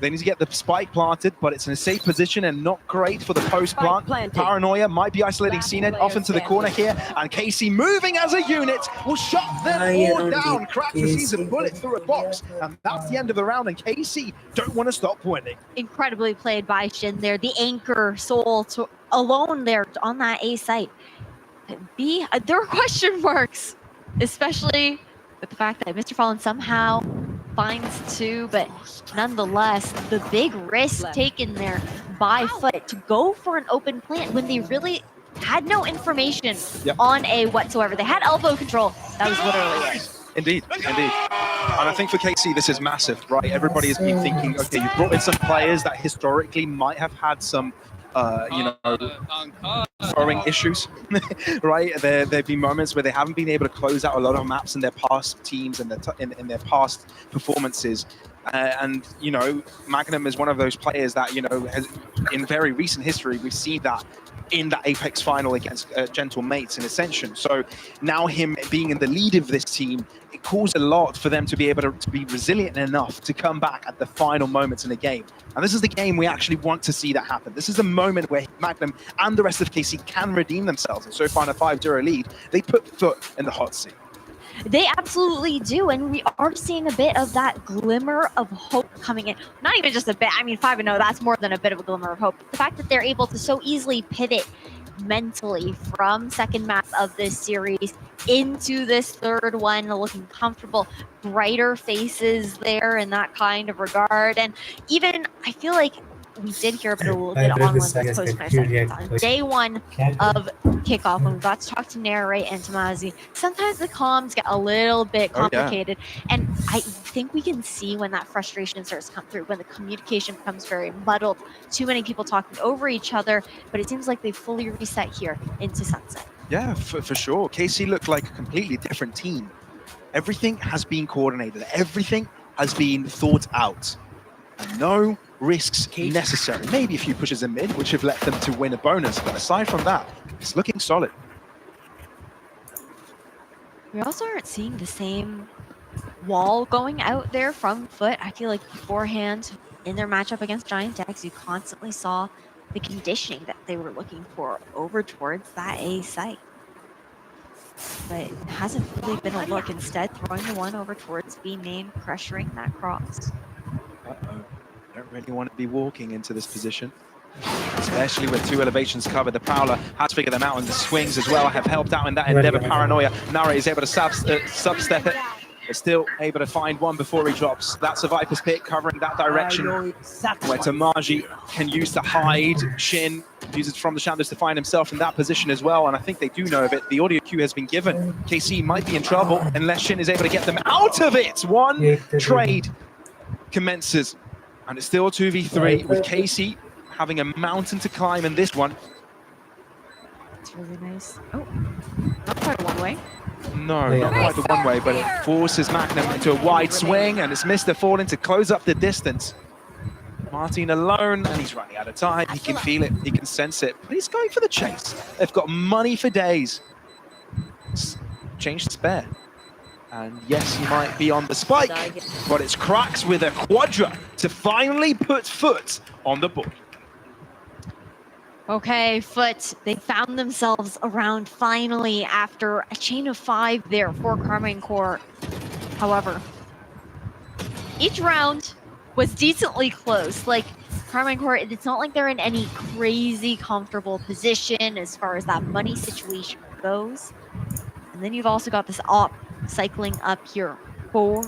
They need to get the spike planted, but it's in a safe position and not great for the post plant. Paranoia might be isolating CNED off into the corner here, and KC moving as a unit will shut them all down. Crack receives a bullet through a box, and that's the end of the round, and KC don't want to stop winning. Incredibly played by Shin there, the anchor soul alone there on that A site. B, there are question marks, especially with the fact that Mr. Fallen somehow finds 2, but nonetheless, the big risk taken there by Foot to go for an open plant when they really had no information on A whatsoever. They had elbow control. That was literally it. Indeed, indeed. And I think for KC, this is massive, right? Everybody has been thinking, okay, you brought in some players that historically might have had some, throwing issues, right? There've been moments where they haven't been able to close out a lot of maps in their past teams and in their past performances. And, you know, Magnum is one of those players that, you know, has, in very recent history, we've seen that in that Apex final against Gentle Mates in Ascension. So now him being in the lead of this team, it calls a lot for them to be able to be resilient enough to come back at the final moments in the game. And this is the game we actually want to see that happen. This is the moment where Magnum and the rest of KC can redeem themselves. And so far in a 5-0 lead, they put foot in the hot seat. They absolutely do, and we are seeing a bit of that glimmer of hope coming in. Not even just a bit, I mean 5-0, that's more than a bit of a glimmer of hope. The fact that they're able to so easily pivot mentally from second map of this series into this third one, looking comfortable, brighter faces there in that kind of regard. And even, I feel like we did hear about it a little bit on this post-match on day one of kickoff when we got to talk to Narrate and Tamazi. Sometimes the comms get a little bit complicated, and I think we can see when that frustration starts to come through, when the communication becomes very muddled, too many people talking over each other, but it seems like they fully reset here into Sunset. Yeah, for sure. KC looked like a completely different team. Everything has been coordinated. Everything has been thought out. And no risks necessary. Maybe a few pushes in mid, which have led them to win a bonus. But aside from that, it's looking solid. We also aren't seeing the same wall going out there from Foot. I feel like beforehand, in their matchup against Giant X, you constantly saw the conditioning that they were looking for over towards that A site. But it hasn't really been a look. Instead, throwing the one over towards B main, pressuring that cross. Uh-oh. Don't really want to be walking into this position, especially with two elevations covered. The Prowler has figured them out, and the swings as well have helped out in that endeavor. Paranoia. Nara is able to substep it. They're still able to find one before he drops. That's a Viper's pick covering that direction, where Tamaji can use to hide. Shin uses from the shadows to find himself in that position as well, and I think they do know of it. The audio cue has been given. KC might be in trouble unless Shin is able to get them out of it. One trade commences, and it's still 2v3 with KC having a mountain to climb in this one. It's really nice. Oh, not quite a one-way. No, not quite the one-way, but it forces Magnum into a wide swing, and it's Mr. Fallen to close up the distance. Martin alone, and he's running out of time. He can feel it, he can sense it, but he's going for the chase. They've got money for days. Change to spare. And yes, he might be on the spike, but it's Cracks with a quadra to finally put Foot on the board. Okay, Foot, they found themselves around finally after a chain of 5 there for Carmine Corps. However, each round was decently close. Like, Carmine Corps, it's not like they're in any crazy comfortable position as far as that money situation goes. And then you've also got this op cycling up here for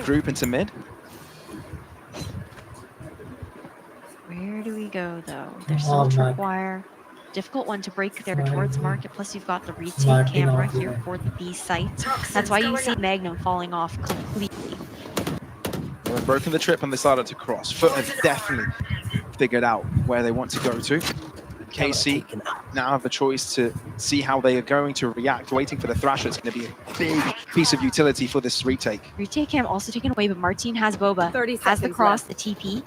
Group into mid. where do we go though? There's still a tripwire. Difficult one to break there towards market, plus you've got the retake camera here for the B site. That's why you see Magnum falling off completely. They've broken the trip and they started to cross. Foot have definitely figured out where they want to go to. KC now have a choice to see how they are going to react. Waiting for the Thrasher is going to be a big piece of utility for this retake. Retake cam also taken away, but Martin has Boba, has the cross, the TP.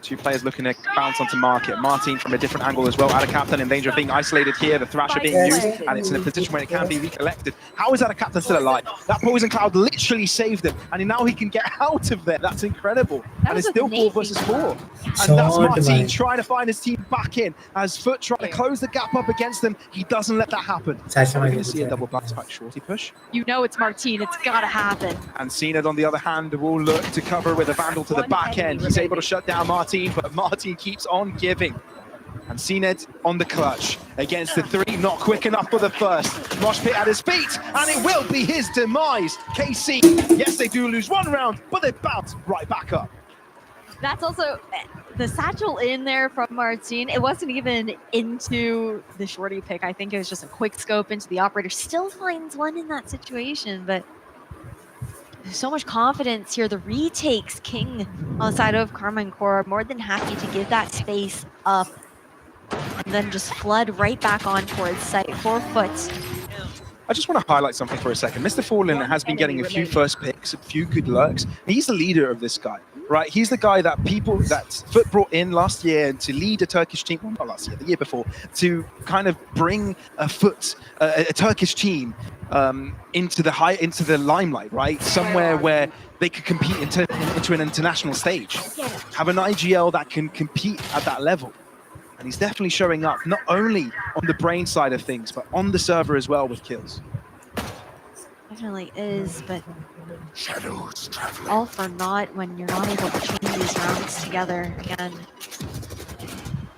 Two players looking to bounce onto market. Martin from a different angle as well. Adacaptan in danger of being isolated here. The Thrasher being used, and it's in a position where it can be recollected. How is Adacaptan still alive? That poison cloud literally saved him, and now he can get out of there. That's incredible. And it's still 4 versus 4. And that's Martin trying to find his team back in. As Foot trying to close the gap up against them, he doesn't let that happen. We're going to see a double bounce back shorty push. You know it's Martin. It's got to happen. And Cened, on the other hand, will look to cover with a Vandal to the back end. He's able to shut down Martin, but Martin keeps on giving. And Cened on the clutch against the 3, not quick enough for the first. Mosh pit at his feet, and it will be his demise. KC, yes, they do lose 1 round, but they bounce right back up. That's also the satchel in there from Martin. It wasn't even into the shorty pick. I think it was just a quick scope into the operator. Still finds one in that situation, but there's so much confidence here. The retakes king on the side of Karmine Corp. More than happy to give that space up and then just flood right back on towards site for Foot. I just want to highlight something for a second. Mr. Fallen has been getting a few first picks, a few good lurks. He's the leader of this guy, right? He's the guy that Foot brought in last year to lead a Turkish team, well, not last year, the year before, to kind of bring a Turkish team into the limelight, right? Somewhere where they could compete into an international stage, have an IGL that can compete at that level. And he's definitely showing up, not only on the brain side of things, but on the server as well with kills. Definitely is, but all for naught when you're not able to chain these rounds together. Again,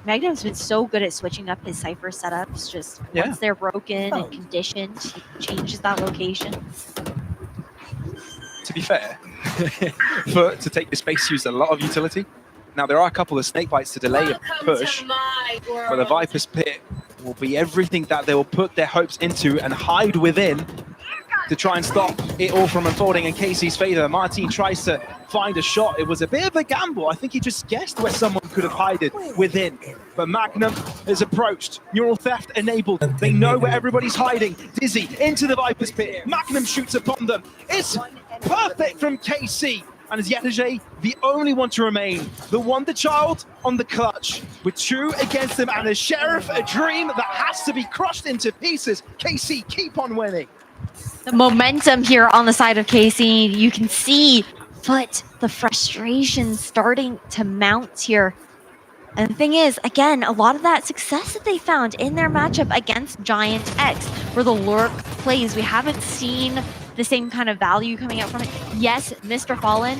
Magnum's been so good at switching up his Cypher setups. Just once they're broken and conditioned, he changes that location. To be fair, to take the space used a lot of utility. Now, there are a couple of snake bites to delay a push, but the Viper's Pit will be everything that they will put their hopes into and hide within to try and stop it all from unfolding in KC's favor. Martin tries to find a shot. It was a bit of a gamble. I think he just guessed where someone could have hidden within. But Magnum is approached. Neural theft enabled. They know where everybody's hiding. Dizzy into the Viper's Pit. Magnum shoots upon them. It's perfect from KC. And is Yetterjay the only one to remain? The Wonder Child on the clutch with 2 against them, and the Sheriff, a dream that has to be crushed into pieces. KC keep on winning. The momentum here on the side of KC, you can see Foot, the frustration starting to mount here. And the thing is, again, a lot of that success that they found in their matchup against Giant X, where the lurk plays, we haven't seen the same kind of value coming out from it. Yes, Mr. Fallen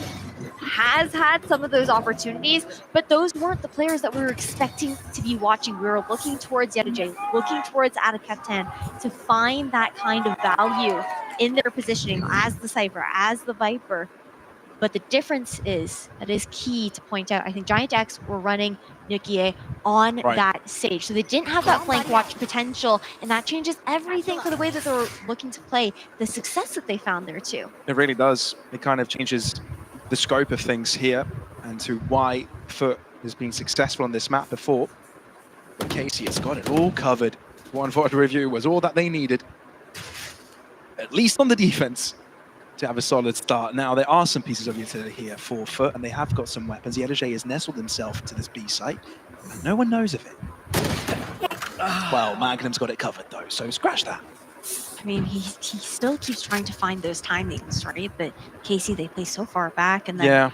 has had some of those opportunities, but those weren't the players that we were expecting to be watching. We were looking towards Yetterjay, looking towards Adacaptan to find that kind of value in their positioning as the Cypher, as the Viper. But the difference is, that is key to point out, I think Giant X were running Nukie on that stage. So they didn't have that flank watch potential, and that changes everything for the way that they were looking to play, the success that they found there too. It really does. It kind of changes the scope of things here and to why Foot has been successful on this map before. But KC has got it all covered. 1-4 review was all that they needed, at least on the defense, to have a solid start. Now, there are some pieces of utility here for Foot, and they have got some weapons. Yetterjay has nestled himself into this B site, and no one knows of it. Well, Magnum's got it covered, though, so scratch that. I mean, he still keeps trying to find those timings, right? But KC, they play so far back, and then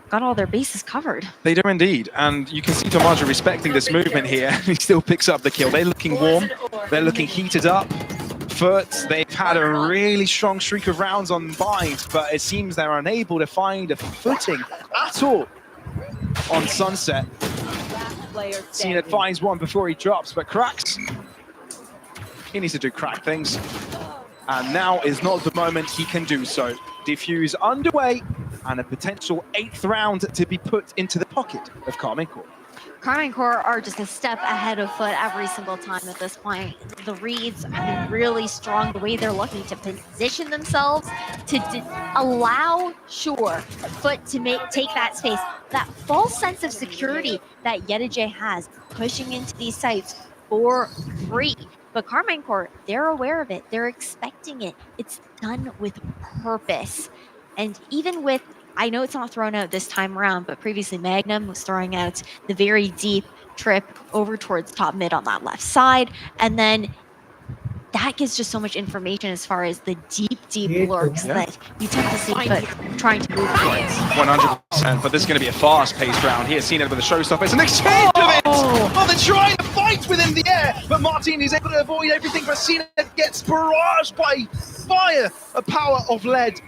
got all their bases covered. They do indeed, and you can see Tomaja respecting this movement here. He still picks up the kill. They're looking warm. They're looking heated up. Foot, they've had a really strong streak of rounds on Bind, but it seems they're unable to find a footing at all on Sunset. Cened finds one before he drops, but cracks. He needs to do crack things. And now is not the moment he can do so. Defuse underway, and a potential 8th round to be put into the pocket of Karmine Corp. Karmine Corp are just a step ahead of Foot every single time at this point. The reads have been really strong, the way they're looking to position themselves to allow, Foot to take that space. That false sense of security that Yetterjay has, pushing into these sites for free. But Karmine Corp, they're aware of it. They're expecting it. It's done with purpose. And even with I know it's not thrown out this time around, but previously Magnum was throwing out the very deep trip over towards top mid on that left side. And then that gives just so much information as far as the deep lurks that you tend to see Foot trying to move towards. 100%, but this is going to be a fast-paced round here. Seen it with the showstopper. It's an exchange of it! Oh, they're trying to fight within the air, but Martin is able to avoid everything, but Cena gets barraged by fire, a power of lead.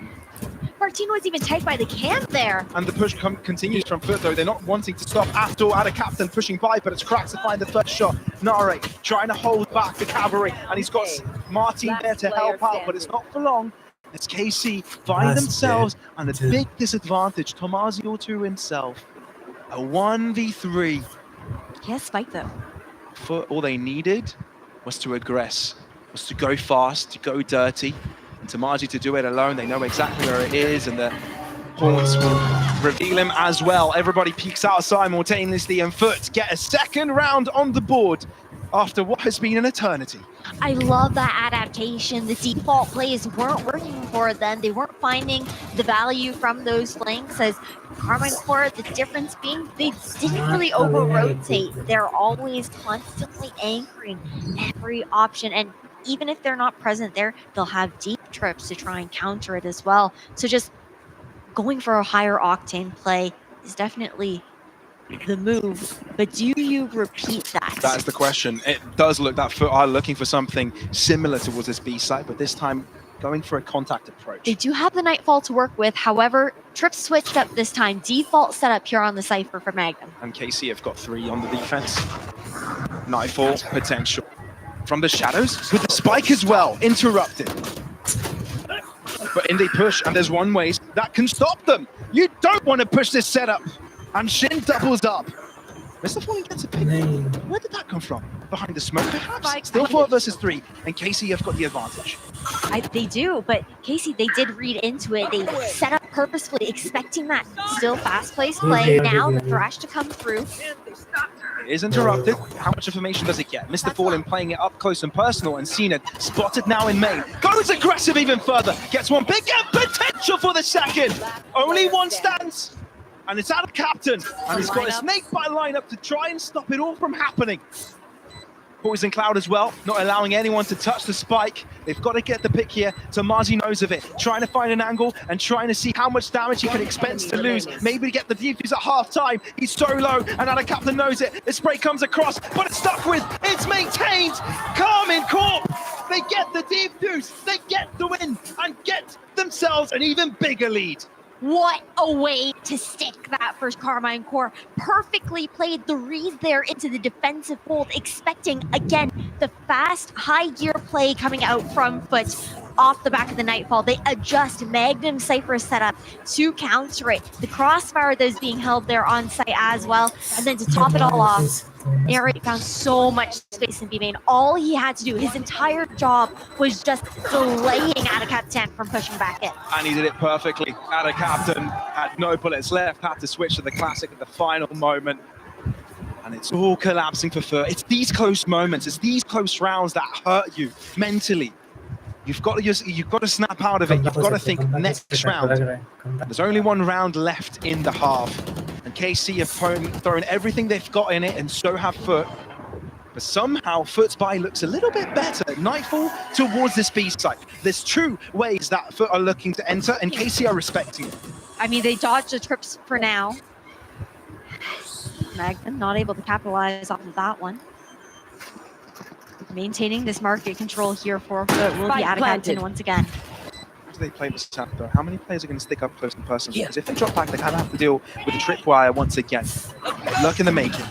Martino was even tagged by the camp there. And the push continues from Foot, though. They're not wanting to stop at all. Out of Captain pushing by, but it's Cracks to find the first shot. Nare trying to hold back the cavalry, and he's got Martin there to help out, but it's not for long. It's KC by themselves, and a big disadvantage. Tomazio to himself. A 1v3. He has spike, though. Foot, all they needed was to aggress, was to go fast, to go dirty. And Tamaji to do it alone. They know exactly where it is, and the Hawks will reveal him as well. Everybody peeks out simultaneously, and Foot get a second round on the board after what has been an eternity. I love that adaptation. The default plays weren't working for them. They weren't finding the value from those flanks, as Carmine Core, the difference being they didn't really over-rotate. They're always constantly anchoring every option, and even if they're not present there, they'll have deep trips to try and counter it as well. So just going for a higher octane play is definitely the move, but do you repeat that? That's the question. It does look that Foot are looking for something similar towards this B side, but this time going for a contact approach. They do have the Nightfall to work with. However, Trip switched up this time. Default setup here on the Cypher for Magnum. And KC have got 3 on the defense. Nightfall potential. From the shadows, with the spike as well, interrupted. But in they push, and there's one way that can stop them. You don't want to push this setup. And Shin doubles up. Mr. Falling gets a pick. Where did that come from? Behind the smoke, perhaps? Still 4 versus 3, and KC have got the advantage. They do, but Casey, they did read into it. They set up purposefully, expecting that still fast-paced play. Now the Thrash to come through. It is interrupted. How much information does it get? Mr. Fallen playing it up close and personal, and Cena spotted now in main. Goes aggressive even further. Gets one big potential for the second. Only one stands. And it's out of Captain, and he's got a snake bite lineup to try and stop it all from happening. Poison Cloud as well, not allowing anyone to touch the spike. They've got to get the pick here. Tamazi knows of it, trying to find an angle and trying to see how much damage he can expect to lose. Maybe to get the defuse at half-time. He's so low, and out of Captain knows it. The spray comes across, but it's stuck with. It's maintained. Carmine Corp. They get the defuse. They get the win and get themselves an even bigger lead. What a way to stick that for Carmine Core. Perfectly played the read there into the defensive fold, expecting, again, the fast, high gear play coming out from Foot off the back of the Nightfall. They adjust Magnum Cypher setup to counter it. The crossfire that is being held there on site as well. And then to top it all off, Eric found so much space in B-Main. All he had to do, his entire job, was just delaying Captain from pushing back in. And he did it perfectly. Captain had no bullets left, had to switch to the classic at the final moment. And it's all collapsing for Foot. It's these close moments, it's these close rounds that hurt you mentally. You've got to snap out of it. You've got to think next round. There's only 1 round left in the half. And KC have thrown everything they've got in it, and so have Foot. But somehow Foot's buy looks a little bit better. Nightfall towards this B site. There's 2 ways that Foot are looking to enter, and KC are respecting it. I mean, they dodged the trips for now. Magnum not able to capitalize off of that one. Maintaining this market control here for Foot will be Captain once again. How do they play this out though? How many players are going to stick up close and personal? Because if they drop back, they kind of have to deal with the tripwire once again. Luck in the making.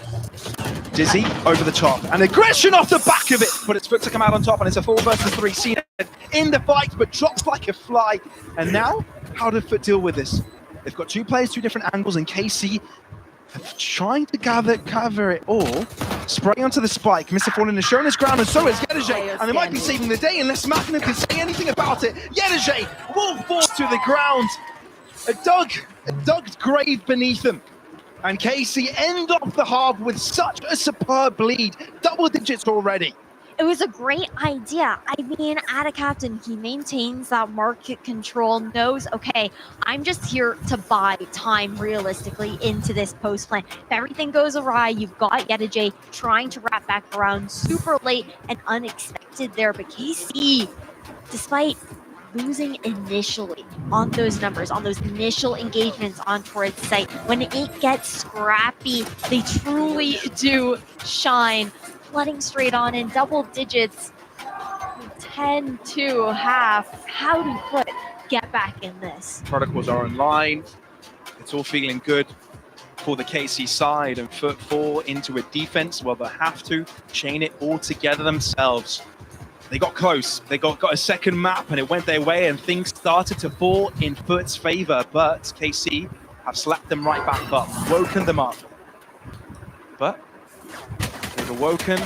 Dizzy over the top, and aggression off the back of it, but it's Foot to come out on top, and it's a 4 versus 3. Cena in the fight, but drops like a fly. And now, how did Foot deal with this? They've got 2 players, 2 different angles, and KC trying to cover it all. Spray onto the spike. Mr. Fallen has shown his ground, and so is Yedeje. And they might be saving the day unless Magnum can say anything about it. Yedeje will fall to the ground. A dug grave beneath him. And KC end off the half with such a superb lead. Double digits already. It was a great idea. I mean, at a captain, he maintains that market control, knows, okay, I'm just here to buy time realistically into this post plan. If everything goes awry, you've got Yedajay trying to wrap back around super late and unexpected there. But KC, despite losing initially on those numbers, on those initial engagements on towards site, when it gets scrappy, they truly do shine. Flooding straight on in double digits, 10 to half. How do FUT get back in this? Protocols are online. It's all feeling good for the KC side, and FUT fall into a defense. Well, they have to chain it all together themselves. They got close. They got a second map, and it went their way, and things started to fall in FUT's favor. But KC have slapped them right back up, woken them up. But they've awoken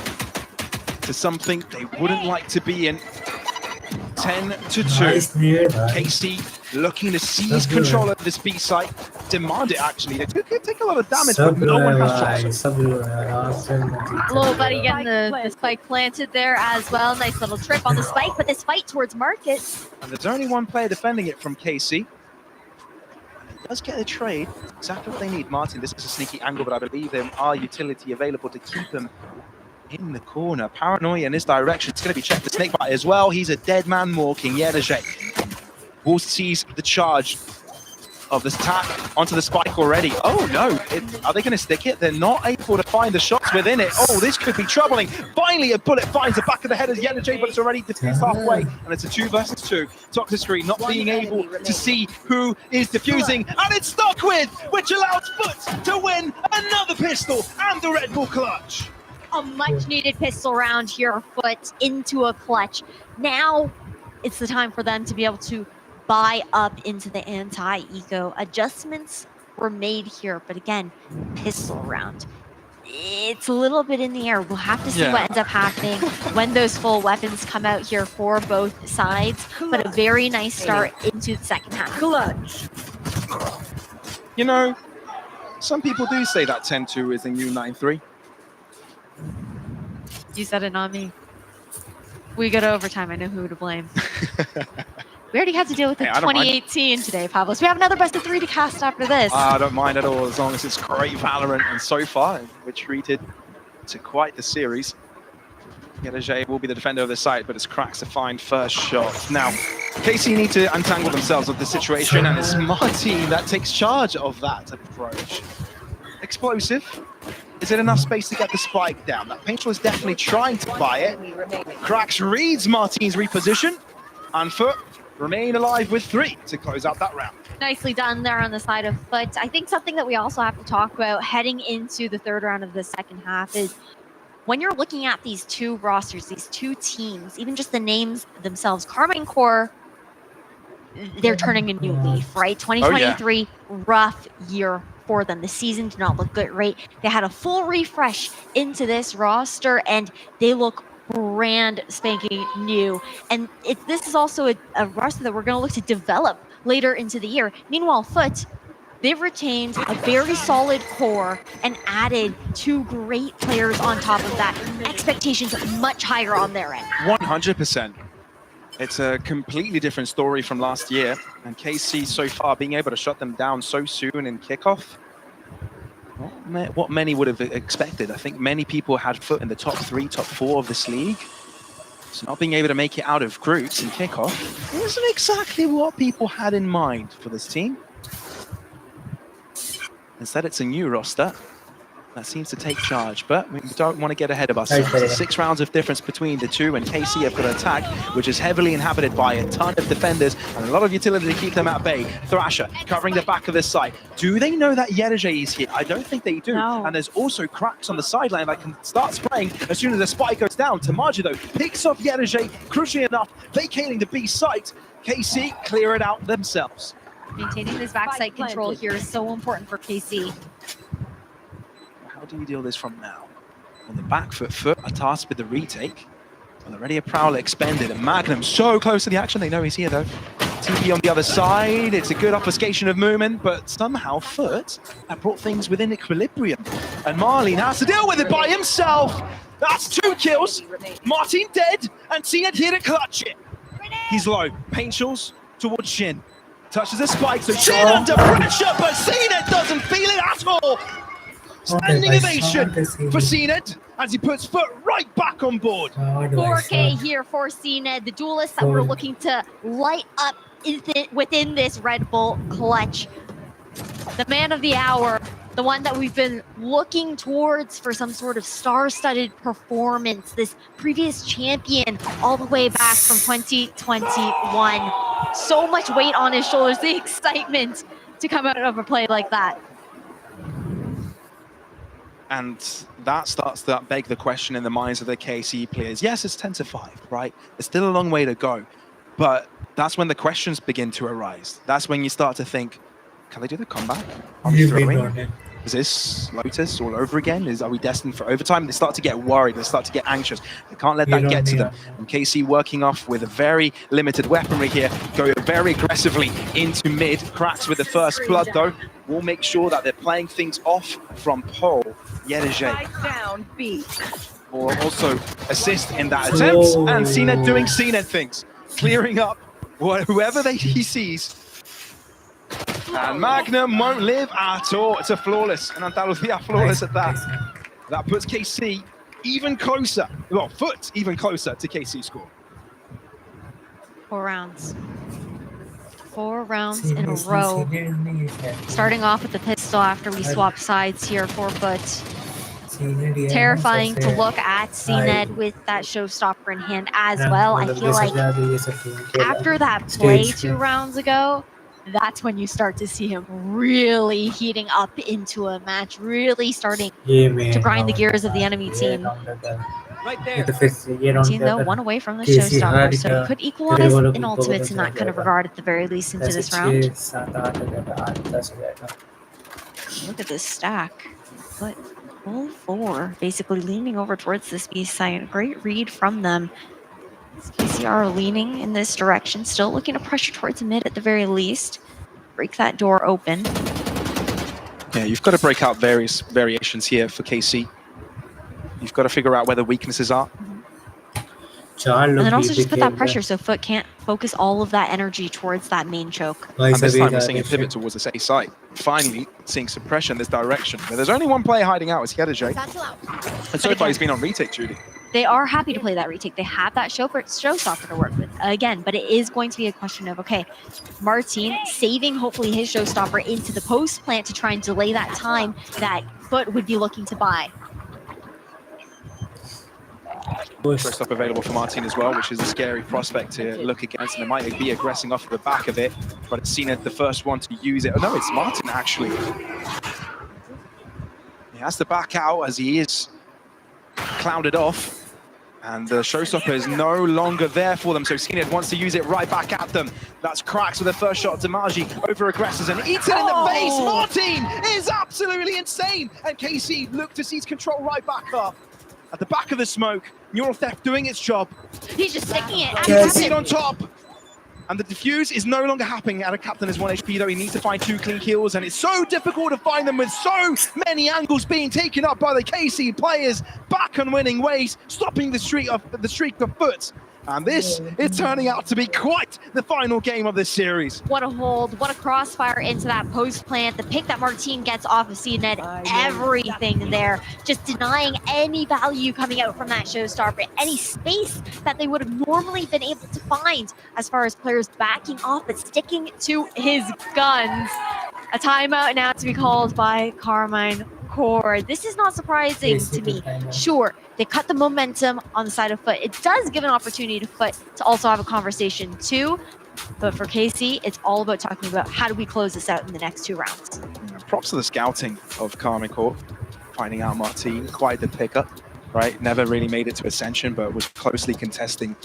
to something they wouldn't like to be in. 10 to 2. Nice near, nice. KC looking to seize control of this B site. Demand it, actually. They take a lot of damage, but no one has shots. Little buddy getting the spike planted there as well. Nice little trip on the spike, but this fight towards market. And there's only one player defending it from KC. He does get a trade. Exactly what they need. Martin, this is a sneaky angle, but I believe there are utility available to keep him in the corner. Paranoia in this direction. It's going to be checked. The snakebite as well. He's a dead man walking. Yedajay will seize the charge of this attack onto the spike already. Oh no, are they going to stick it? They're not able to find the shots within it. Oh, this could be troubling. Finally, a bullet finds the back of the head of Yedajay, but it's already diffused halfway, and it's a 2 versus 2. Toxicry not being able to see who is defusing, and it's stuck with, which allows FUT to win another pistol and the Red Bull clutch. A much needed pistol round here, FUT into a clutch. Now it's the time for them to be able to buy up into the anti-eco. Adjustments were made here, but again, pistol round. It's a little bit in the air. We'll have to see what ends up happening when those full weapons come out here for both sides, but a very nice start into the second half. Clutch. You know, some people do say that 10-2 is the new 9-3. You said it, not me. We go to overtime. I know who to blame. We already had to deal with it 2018 today, Pavlos. We have another best of 3 to cast after this. I don't mind at all, as long as it's great Valorant. And so far, we're treated to quite the series. Yedajay will be the defender of the site, but it's Cracks to find first shot. Now, KC need to untangle themselves of the situation, and it's Martin that takes charge of that approach. Explosive. Is it enough space to get the spike down? That Painter is definitely trying to buy it. Cracks reads Martin's reposition, and FUT remain alive with 3 to close out that round. Nicely done there on the side of FUT. I think something that we also have to talk about heading into the third round of the second half is when you're looking at these two rosters, these two teams, even just the names themselves, Karma and Core, they're turning a new leaf, right? 2023, rough year for them. The season did not look good, right? They had a full refresh into this roster, and they look brand spanking new. And this is also a roster that we're going to look to develop later into the year. Meanwhile, FUT, they've retained a very solid core and added 2 great players on top of that. Expectations much higher on their end. 100%. It's a completely different story from last year, and KC so far being able to shut them down so soon in kickoff, what many would have expected. I think many people had FUT in the top 3, top 4 of this league. So not being able to make it out of groups in kickoff wasn't exactly what people had in mind for this team. Instead, it's a new roster that seems to take charge, but we don't want to get ahead of ourselves. There's 6 rounds of difference between the two, and KC have got an attack which is heavily inhabited by a ton of defenders and a lot of utility to keep them at bay. Thrasher covering the back of this site. Do they know that Yedajay is here? I don't think they do. No. And there's also Cracks on the sideline that can start spraying as soon as the spike goes down. Tamaji, though, picks off Yedajay, crucially enough, vacating the B site. KC clear it out themselves. Maintaining this backside control here is so important for KC. How do you deal this from now? On the back foot, FUT are tasked with the retake. Well, already a Prowler expended, and Magnum so close to the action. They know he's here, though. TP on the other side. It's a good obfuscation of movement, but somehow FUT have brought things within equilibrium. And Marley now has to deal with it by himself. That's 2 kills. Martin dead, and CNED here to clutch it. He's low. Pain shawls towards Shin. Touches the spike, so Shin under pressure, but CNED doesn't feel it at all. Standing ovation for CNED as he puts foot right back on board. 4K here for CNED, the duelists that were looking to light up within this Red Bull clutch. The man of the hour, the one that we've been looking towards for some sort of star-studded performance, this previous champion all the way back from 2021. So much weight on his shoulders, the excitement to come out of a play like that. And that starts to beg the question in the minds of the KC players. Yes, it's 10-5, right? There's still a long way to go. But that's when the questions begin to arise. That's when you start to think, can they do the comeback? Are we throwing? Is this Lotus all over again? Are we destined for overtime? They start to get worried. They start to get anxious. They can't let that get to them. And KC working off with a very limited weaponry here, go very aggressively into mid. Cracks with the first blood, though. We'll make sure that they're playing things off from Paul Yedeje. Will also assist in that attempt. And CNED doing CNED things. Clearing up whoever he sees. And Magnum won't live at all. It's a flawless, and Andalusia flawless at that. That puts KC even closer, well, Foot even closer to KC score. 4 rounds. 4 rounds in a row. Starting off with the pistol after we swap sides here for Foot. Terrifying to look at CNED with that showstopper in hand as well. I feel like after that play 2 rounds ago, that's when you start to see him really heating up into a match, really starting to grind the gears of the enemy team. Right there. Team though, 1 away from the showstopper, so could equalize in ultimates in that kind of regard at the very least into this round. Look at this stack. But full 4, basically leaning over towards this B side. Great read from them. KCR leaning in this direction, still looking to pressure towards mid at the very least. Break that door open. Yeah, you've got to break out various variations here for KC. You've got to figure out where the weaknesses are. And then also just put that pressure so Foot can't focus all of that energy towards that main choke. And this time we're seeing a pivot towards the safe side. Finally, seeing suppression in this direction. But there's only one player hiding out, it's Yedeje. And so far he's been on retake, Judy. They are happy to play that retake. They have that showstopper to work with. Again, but it is going to be a question of, okay, Martin saving hopefully his showstopper into the post plant to try and delay that time that Foot would be looking to buy. First up available for Martin as well, which is a scary prospect to look against, and it might be aggressing off the back of it, but it's CNED the first one to use it. Oh no, it's Martin actually. He has to back out as he is clouded off, and the showstopper is no longer there for them, so CNED wants to use it right back at them. That's Cracks with the first shot. Demaji over aggressors and eaten in the face. Martin is absolutely insane, and KC look to seize control right back up. At the back of the smoke, Neural Theft doing its job. He's just sticking it. Captain on top. And the defuse is no longer happening at a captain as 1 HP though. He needs to find 2 clean kills, and it's so difficult to find them with so many angles being taken up by the KC players. Back on winning ways, stopping the streak of Foot. And this is turning out to be quite the final game of this series. What a hold, what a crossfire into that post plant. The pick that Martin gets off of CNED, everything there. Just denying any value coming out from that showstopper, any space that they would have normally been able to find as far as players backing off, but sticking to his guns. A timeout now to be called by Carmine Core. This is not surprising to me. Sure, they cut the momentum on the side of Foot. It does give an opportunity to Foot to also have a conversation too. But for KC, it's all about talking about how do we close this out in the next 2 rounds. Props to the scouting of Carmine Core, finding out Martin, quite the pickup, right? Never really made it to Ascension, but was closely contesting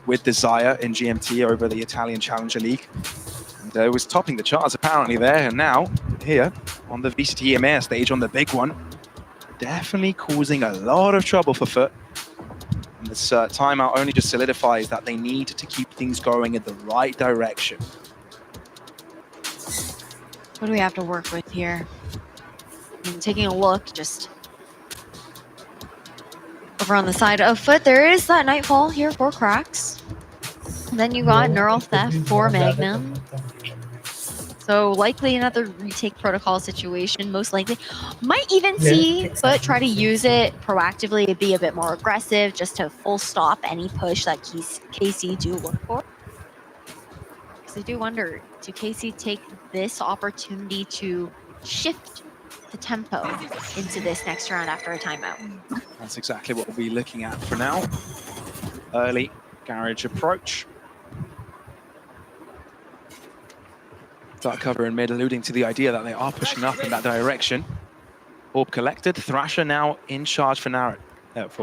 with Desire in GMT over the Italian Challenger League. And was topping the charts apparently there, and now here on the VCT EMEA stage on the big one, definitely causing a lot of trouble for Foot. And this timeout only just solidifies that they need to keep things going in the right direction. What do we have to work with here? I mean, taking a look, just Over on the side of Foot, there is that Nightfall here for Cracks. And then you got Neural Theft for Magnum. So likely another retake protocol situation, most likely. Might even see Foot try to use it proactively, be a bit more aggressive, just to full stop any push that KC do look for. Because I do wonder, do KC take this opportunity to shift the tempo into this next round after a timeout? That's exactly what we'll be looking at for now. Early garage approach. Dark cover in mid, alluding to the idea that they are pushing up in that direction. Orb collected. Thrasher now in charge for Nare. It's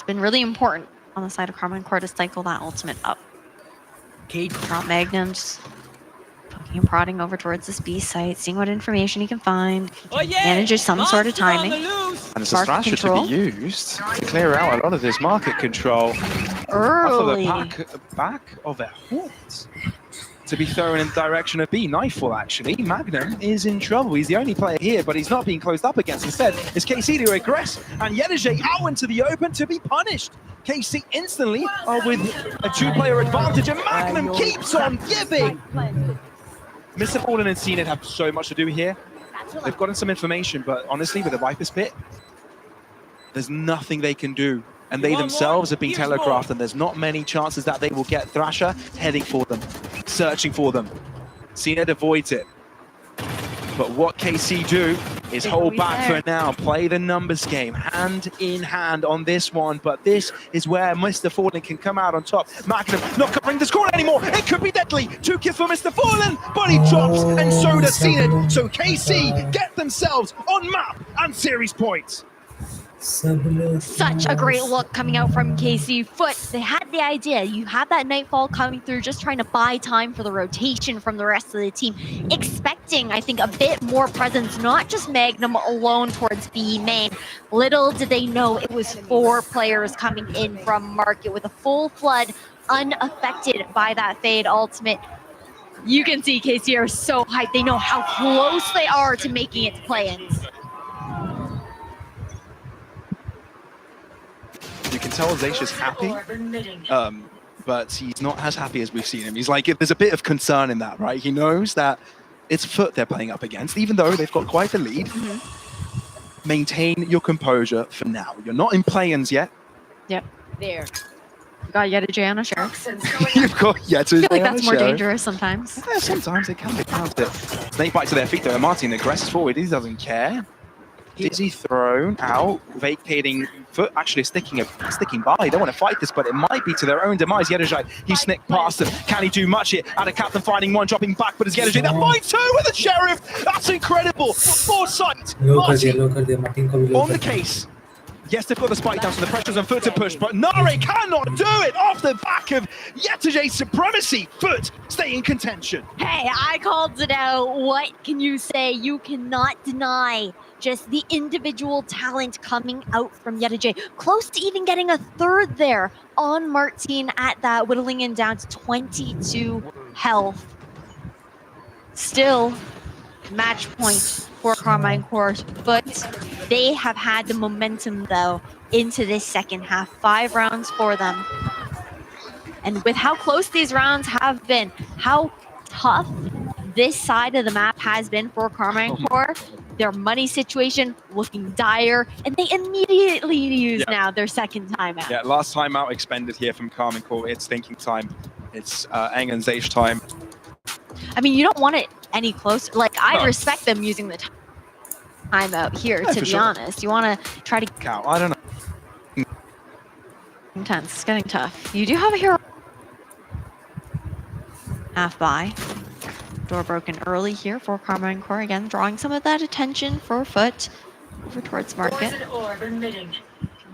been really important on the side of Karma and Core to cycle that ultimate up. Drop Magnums, poking and prodding over towards this B site, seeing what information he can find. Manages some sort of timing. And it's a Thrasher to be used to clear out a lot of this market control. Early. Off of the back of their horns. To be thrown in the direction of B. Nightfall, actually. Magnum is in trouble. He's the only player here, but he's not being closed up against. Instead, it's KC to aggress, and Yedije out into the open to be punished. KC instantly are with a two-player advantage, and Magnum keeps on giving. Mr. Fallen and Zenith have so much to do here. They've gotten some information, but honestly, with the Viper's Pit, there's nothing they can do. And they themselves have been telegraphed, and there's not many chances that they will get Thrasher heading for them, searching for them. Zenith avoids it. But what KC do is hold back for now, play the numbers game, hand in hand on this one. But this is where Mr. Fallen can come out on top. Magnum not covering the score anymore. It could be deadly. 2 kills for Mr. Fallen, but he drops, and so does Zenith. So KC get themselves on map and series points. Such a great look coming out from KC. Foot, they had the idea. You had that Nightfall coming through, just trying to buy time for the rotation from the rest of the team. Expecting, I think, a bit more presence, not just Magnum alone towards B main. Little did they know it was 4 players coming in from market with a full flood, unaffected by that Fade ultimate. You can see KC are so hyped. They know how close they are to making it to play-ins. You can tell Zacia's happy, but he's not as happy as we've seen him. He's like, there's a bit of concern in that, right? He knows that it's Foot they're playing up against, even though they've got quite the lead. Maintain your composure for now. You're not in play-ins yet. Yep. There. You got Yedije on a sheriff. You've got Yedije. I feel like that's more dangerous sometimes. Yeah, sometimes it can be. Snake bite to their feet though. Martin aggresses forward. He doesn't care. Dizzy thrown out, vacating Foot, actually sticking by. They don't want to fight this, but it might be to their own demise. Yedije, he snicked past them. Can he do much here? Out of Captain finding one, dropping back, but it's Yedije that finds 2 with the Sheriff. That's incredible. Foresight. Martin on the case. Yes, they've got the spike down, so the pressure's on Foot to push, but Nare cannot do it off the back of Yetije's supremacy. Foot stay in contention. Hey, I called it out. What can you say? You cannot deny just the individual talent coming out from Yedije. Close to even getting a 3rd there on Martin at that, whittling him down to 22 health. Still, match point for Carmine Core, but they have had the momentum though into this second half. 5 rounds for them. And with how close these rounds have been, how tough this side of the map has been for Carmine Core, their money situation looking dire, and they immediately use now their second timeout. Yeah, last timeout expended here from Carmine Core. It's thinking time. It's Eng and Zace time. I mean, you don't want it any closer. Like, I respect them using the timeout here, to be honest. You want to try to... Cow, I don't know. Intense. It's getting tough. You do have a hero. Half by. Door broken early here for Carmine Core. Again, drawing some of that attention for Foot over towards market.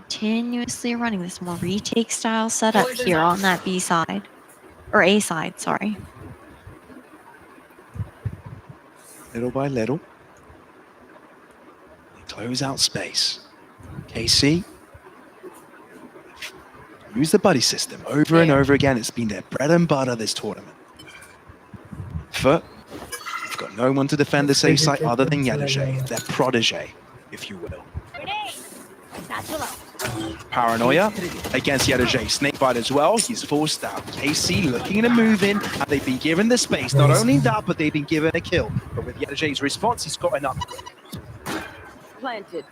Continuously running this more retake style setup here on that B side. Or A side, sorry. Little by little, they close out space. KC use the buddy system over and over again. It's been their bread and butter this tournament. Foot, they've got no one to defend the safe site other than Yedije, their protege. if you will. Satchel out. Paranoia against Yedajay. Snakebite as well. He's forced out. KC looking to move in, and they've been given the space. Not only that, but they've been given a kill. But with Yedajay's response, he's got an upgrade. Planted.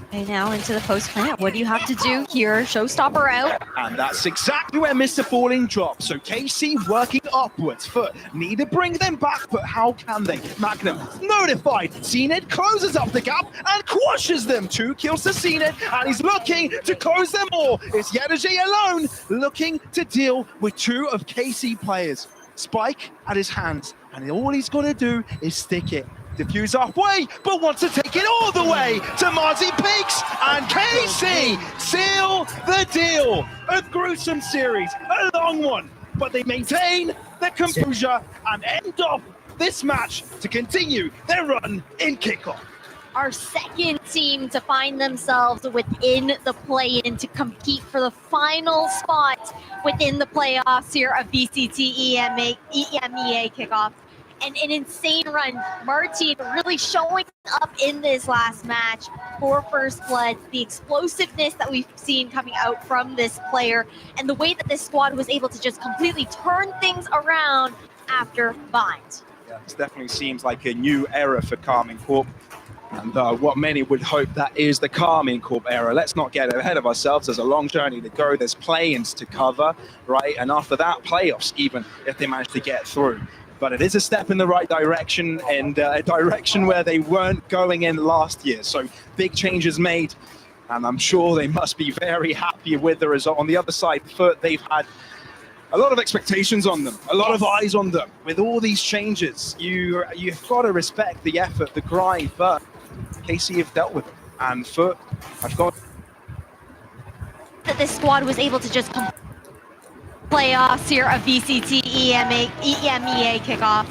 Okay, now into the post plant. What do you have to do here? Showstopper out. And that's exactly where Mr. Falling drops. So KC working upwards. Foot need to bring them back, but how can they? Magnum notified. Zenit closes up the gap and quashes them. 2 kills to Zenit, and he's looking to close them all. It's Yedajay alone looking to deal with 2 of KC players. Spike at his hands, and all he's got to do is stick it. Diffuse halfway, but wants to take it all the way to Marzi Peaks, and KC seal the deal. A gruesome series, a long one, but they maintain their composure and end off this match to continue their run in kickoff. Our second team to find themselves within the play-in to compete for the final spot within the playoffs here of VCT EMEA kickoff. And an insane run. Martin really showing up in this last match for First Blood. The explosiveness that we've seen coming out from this player, and the way that this squad was able to just completely turn things around after Bind. Yeah, this definitely seems like a new era for Carmine Corp. And what many would hope that is the Carmine Corp era. Let's not get ahead of ourselves. There's a long journey to go. There's play-ins to cover, right? And after that, playoffs, even if they manage to get through. But it is a step in the right direction, and a direction where they weren't going in last year. So big changes made, and I'm sure they must be very happy with the result. On the other side, Foot, they've had a lot of expectations on them, a lot of eyes on them. With all these changes, you've got to respect the effort, the grind, but KC have dealt with it. And Foot, I've got... That this squad was able to just playoffs here of VCT EMEA kickoff,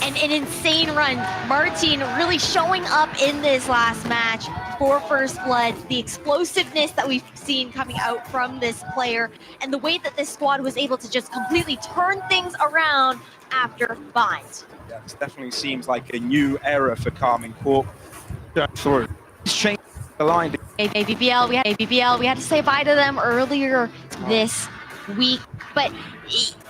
and an insane run. Martin really showing up in this last match for First Blood. The explosiveness that we've seen coming out from this player, and the way that this squad was able to just completely turn things around after Bind. Yeah, this definitely seems like a new era for Carmine Corp. Through. He's changed the line. ABBL, we had to say bye to them earlier this week, but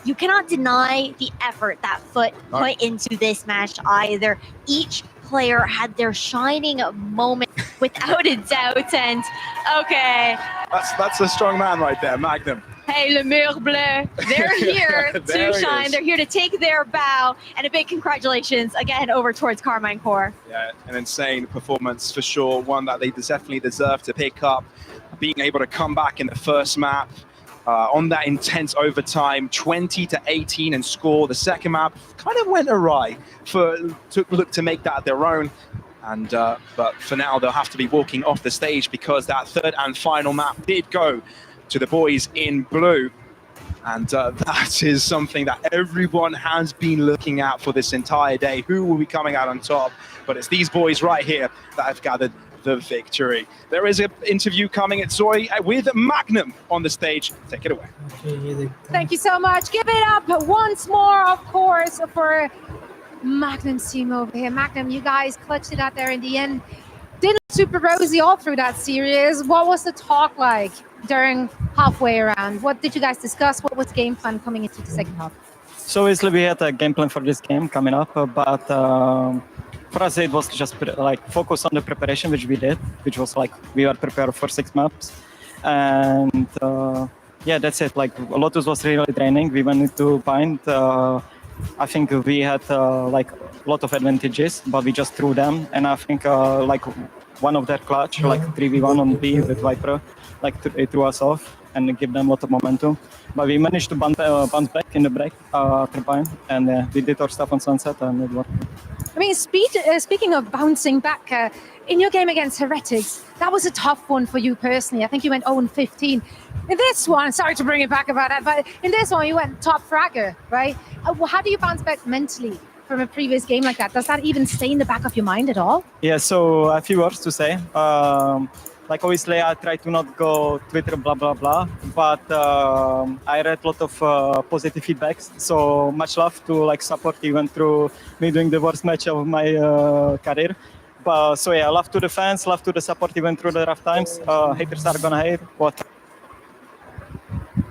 you cannot deny the effort that Foot put into this match either. Each player had their shining moment without a doubt, and okay. That's a strong man right there, Magnum. Hey, Le Mur Bleu, they're here to shine. They're here to take their bow, and a big congratulations again over towards Carmine Corp. Yeah, an insane performance for sure. One that they definitely deserve to pick up. Being able to come back in the first map, on that intense overtime, 20-18 and score. The second map kind of went awry to look to make that their own. And but for now, they'll have to be walking off the stage because that third and final map did go to the boys in blue. And that is something that everyone has been looking at for this entire day. Who will be coming out on top? But it's these boys right here that have gathered the victory. There is an interview coming at Zoe with Magnum on the stage. Take it away. Thank you so much. Give it up once more, of course, for Magnum's team over here. Magnum, you guys clutched it out there in the end. Didn't look super rosy all through that series. What was the talk like during halfway around? What did you guys discuss? What was the game plan coming into the second half? So obviously we had a game plan for this game coming up, but for us, it was just like focus on the preparation, which we did, which was like we were prepared for 6 maps. And yeah, that's it. Like Lotus was really draining. We went into Bind. I think we had like a lot of advantages, but we just threw them. And I think like one of their clutch, like 3v1 on B with Viper, like it threw us off and give them a lot of momentum. But we managed to bounce back in the break after Bind, and we did our stuff on Sunset, and it worked. I mean, speaking of bouncing back, in your game against Heretics, that was a tough one for you personally. I think you went 0-15. In this one, sorry to bring it back about that, but in this one, you went top fragger, right? How do you bounce back mentally from a previous game like that? Does that even stay in the back of your mind at all? Yeah, so a few words to say. Like obviously I try to not go Twitter blah blah blah, but I read a lot of positive feedbacks. So much love to like support even through me doing the worst match of my career. So yeah, love to the fans, love to the support even through the rough times. Haters are gonna hate. What